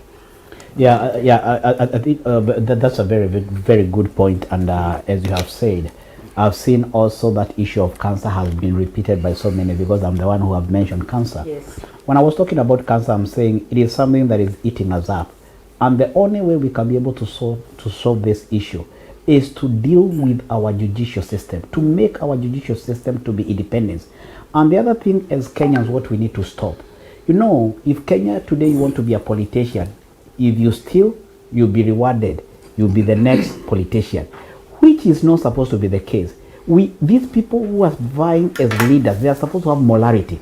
I think that's a very, very good point. And as you have said, I've seen also that issue of cancer has been repeated by so many, because I'm the one who have mentioned cancer. Yes. When I was talking about cancer, I'm saying it is something that is eating us up. And the only way we can be able to solve this issue is to deal with our judicial system, to make our judicial system to be independent. And the other thing, as Kenyans, what we need to stop. You know, if Kenya today you want to be a politician, if you steal, you'll be rewarded. You'll be the next politician, which is not supposed to be the case. These people who are vying as leaders, they are supposed to have morality.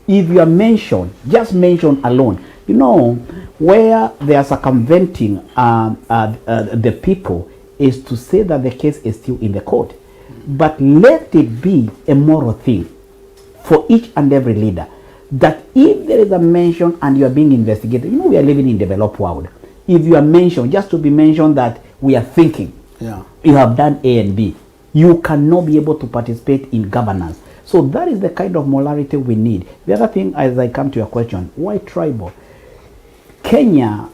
If you are mentioned, just mention alone, you know, where they are circumventing the people is to say that the case is still in the court. But let it be a moral thing for each and every leader, that if there is a mention and you are being investigated, you know, we are living in the developed world. If you are mentioned, just to be mentioned that we are thinking, you have done A and B, you cannot be able to participate in governance. So that is the kind of morality we need. The other thing, as I come to your question, why tribal? Kenya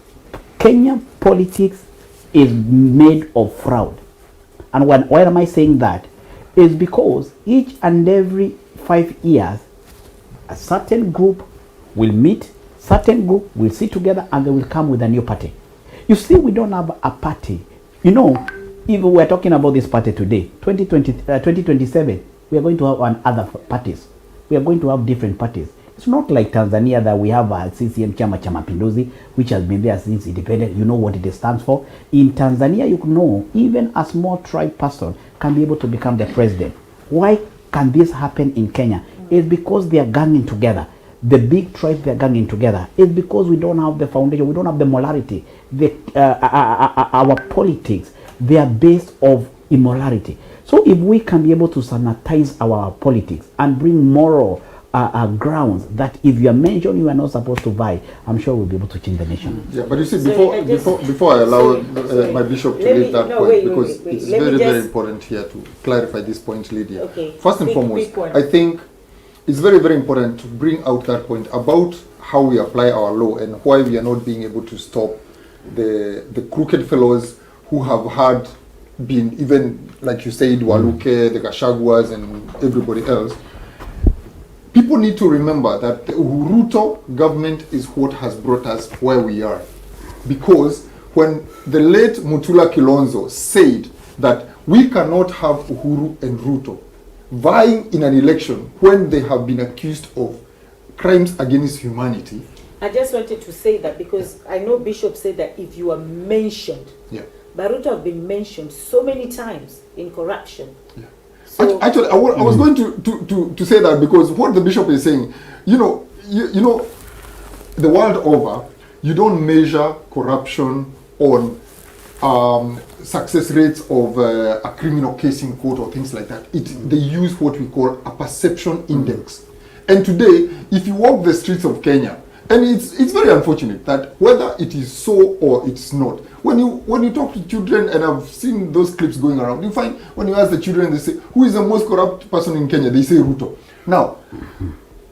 politics is made of fraud. And why am I saying that? It's because each and every 5 years, a certain group will meet, certain group will sit together, and they will come with a new party. You see, we don't have a party. You know, if we're talking about this party today, 2027, we are going to have other parties. We are going to have different parties. It's not like Tanzania that we have a CCM, Chama cha Mapinduzi, which has been there since independence. You know what it stands for. In Tanzania, you know, even a small tribe person can be able to become the president. Why can this happen in Kenya? It's because they are ganging together. The big tribes, they are ganging together. It's because we don't have the foundation, we don't have the morality. Our politics, they are based of immorality. So if we can be able to sanitize our politics and bring moral grounds that if you are mentioned, you are not supposed to vie, I'm sure we'll be able to change the nation. Yeah, but you see, before I allow my bishop to leave that point, because it's very important here to clarify this point, Lydia. Okay. First and foremost, I think it's very, very important to bring out that point about how we apply our law and why we are not being able to stop the crooked fellows who have been, even like you said, Waluke, the Gachagwas, and everybody else. People need to remember that the Ruto government is what has brought us where we are. Because when the late Mutula Kilonzo said that we cannot have Uhuru and Ruto vying in an election when they have been accused of crimes against humanity. I just wanted to say that because I know Bishop said that if you are mentioned, yeah. Baruto have been mentioned so many times in corruption. Yeah. So, Actually, I was going to say that because what the bishop is saying, you know, the world over, you don't measure corruption on success rates of a criminal case in court or things like that. They use what we call a perception index. And today, if you walk the streets of Kenya, and it's very unfortunate that whether it is so or it's not, when you talk to children, and I've seen those clips going around, you find when you ask the children, they say, who is the most corrupt person in Kenya? They say Ruto. Now,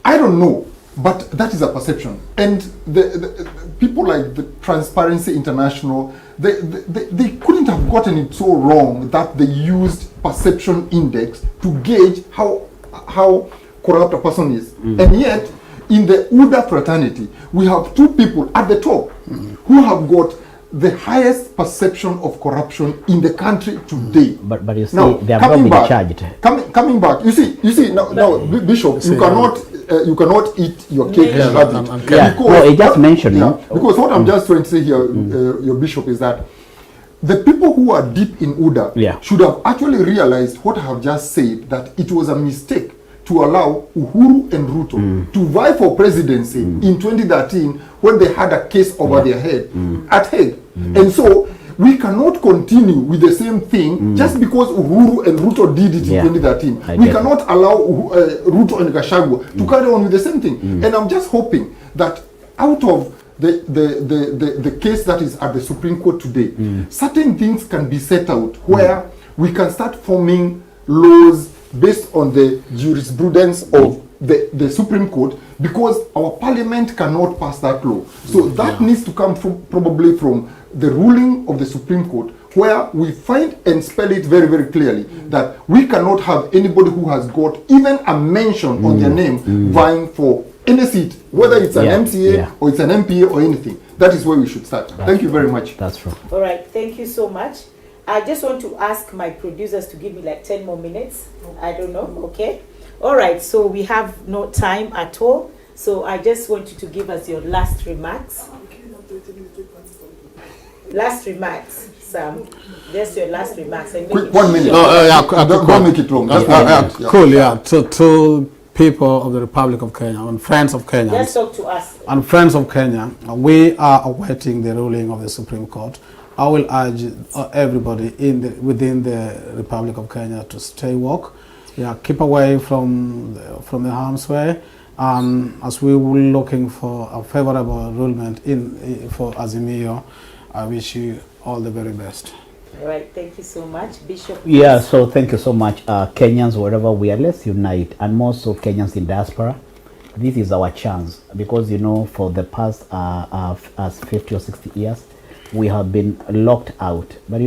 I don't know, but that is a perception. And the people like the Transparency International, they couldn't have gotten it so wrong that they used perception index to gauge how corrupt a person is. And yet, in the UDA fraternity, we have two people at the top who have got the highest perception of corruption in the country today. But you see, now, they have not been charged. Coming back, you see now, Bishop, you cannot eat your cake and have it. No, it just mentioning. Because what I'm just trying to say here, your Bishop, is that the people who are deep in UDA should have actually realized what I have just said, that it was a mistake to allow Uhuru and Ruto to vie for presidency in 2013 when they had a case over their head at Hague. And so we cannot continue with the same thing just because Uhuru and Ruto did it in 2013. We cannot allow Ruto and Gachagua to carry on with the same thing. And I'm just hoping that out of the case that is at the Supreme Court today, certain things can be set out where we can start forming laws based on the jurisprudence of the Supreme Court, because our parliament cannot pass that law. So that needs to come probably from the ruling of the Supreme Court, where we find and spell it very, very clearly that we cannot have anybody who has got even a mention on their name vying for any seat, whether it's an MCA or it's an MPA or anything. That is where we should start. Thank you very much. That's true. all right, thank you so much. I just want to ask my producers to give me like 10 more minutes. I don't know, okay? All right, so we have no time at all. So I just want you to give us your last remarks. Last remarks, Sam. Just your last remarks. And Quick, 1 minute. Don't make it long. Cool, to people of the Republic of Kenya and friends of Kenya. just talk to us. And friends of Kenya, we are awaiting the ruling of the Supreme Court. I will urge everybody within the Republic of Kenya to stay woke. Keep away from the harm's way. As we were looking for a favorable ruling for Azimio, I wish you all the very best. All right, thank you so much, Bishop. Yeah, so thank you so much, Kenyans, wherever we are. Let's unite, and more so Kenyans in diaspora. This is our chance, because for the past 50 or 60 years, we have been locked out. But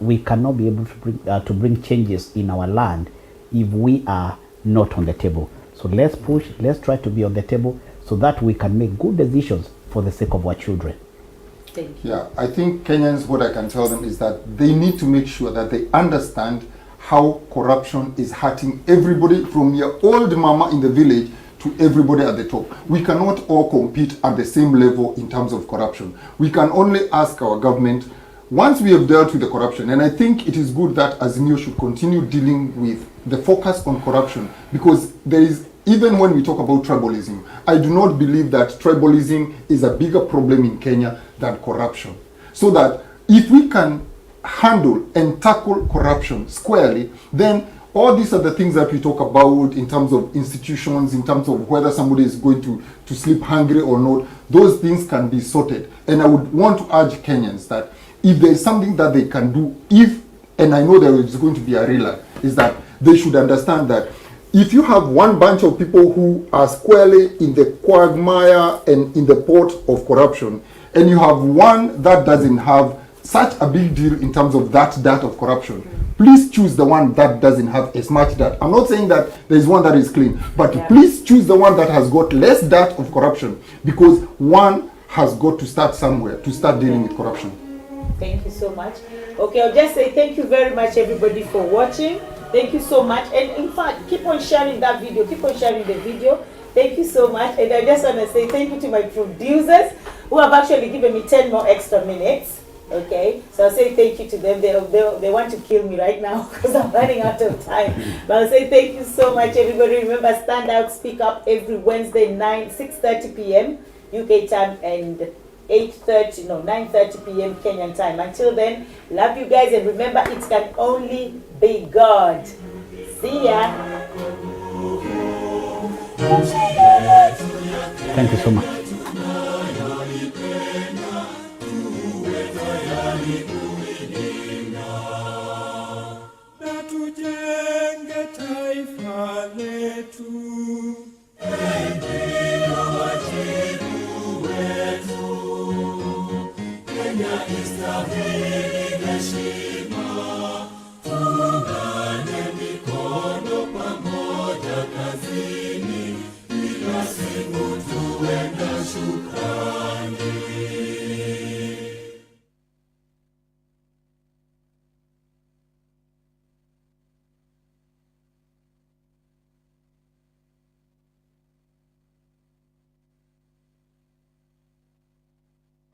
we cannot be able to bring changes in our land if we are not on the table. So let's push, let's try to be on the table so that we can make good decisions for the sake of our children. Thank you. Yeah, I think Kenyans, what I can tell them is that they need to make sure that they understand how corruption is hurting everybody, from your old mama in the village to everybody at the top. We cannot all compete at the same level in terms of corruption. We can only ask our government, once we have dealt with the corruption, and I think it is good that Azimio should continue dealing with the focus on corruption, because there is, even when we talk about tribalism, I do not believe that tribalism is a bigger problem in Kenya than corruption. So that if we can handle and tackle corruption squarely, then all these are the things that we talk about in terms of institutions, in terms of whether somebody is going to sleep hungry or not. Those things can be sorted. And I would want to urge Kenyans that if there is something that they can do, and I know there is going to be a relay, is that they should understand that if you have one bunch of people who are squarely in the quagmire and in the pot of corruption, and you have one that doesn't have such a big deal in terms of that dirt of corruption, please choose the one that doesn't have as much dirt. I'm not saying that there is one that is clean, but please choose the one that has got less dirt of corruption, because one has got to start somewhere to start dealing with corruption. Thank you so much. Okay, I'll just say thank you very much, everybody, for watching. Thank you so much. And in fact, keep on sharing that video. Keep on sharing the video. Thank you so much. And I just want to say thank you to my producers who have actually given me 10 more extra minutes. Okay, so I'll say thank you to them. They want to kill me right now because I'm running out of time. But I'll say thank you so much, everybody. Remember, Stand Out, Speak Up every Wednesday, 6:30 p.m. UK time and 9:30 p.m. Kenyan time. Until then, love you guys, and remember, it can only be God. See ya. Thank you so much. Na tujenge taifa letu. Ndio wajibu wetu. Kenya istahili heshima. Tuungane mikono pamoja kazini. Kila siku tuwe na shukrani.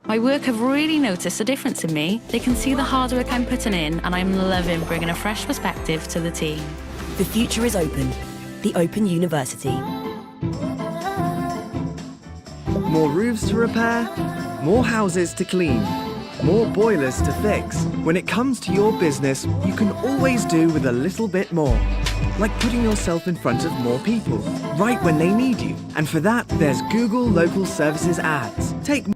My work have really noticed a difference in me. They can see the hard work I'm putting in, and I'm loving bringing a fresh perspective to the team. The future is open. The Open University. More roofs to repair, more houses to clean, more boilers to fix. When it comes to your business, you can always do with a little bit more. Like putting yourself in front of more people, right when they need you. And for that, there's Google Local Services Ads. Take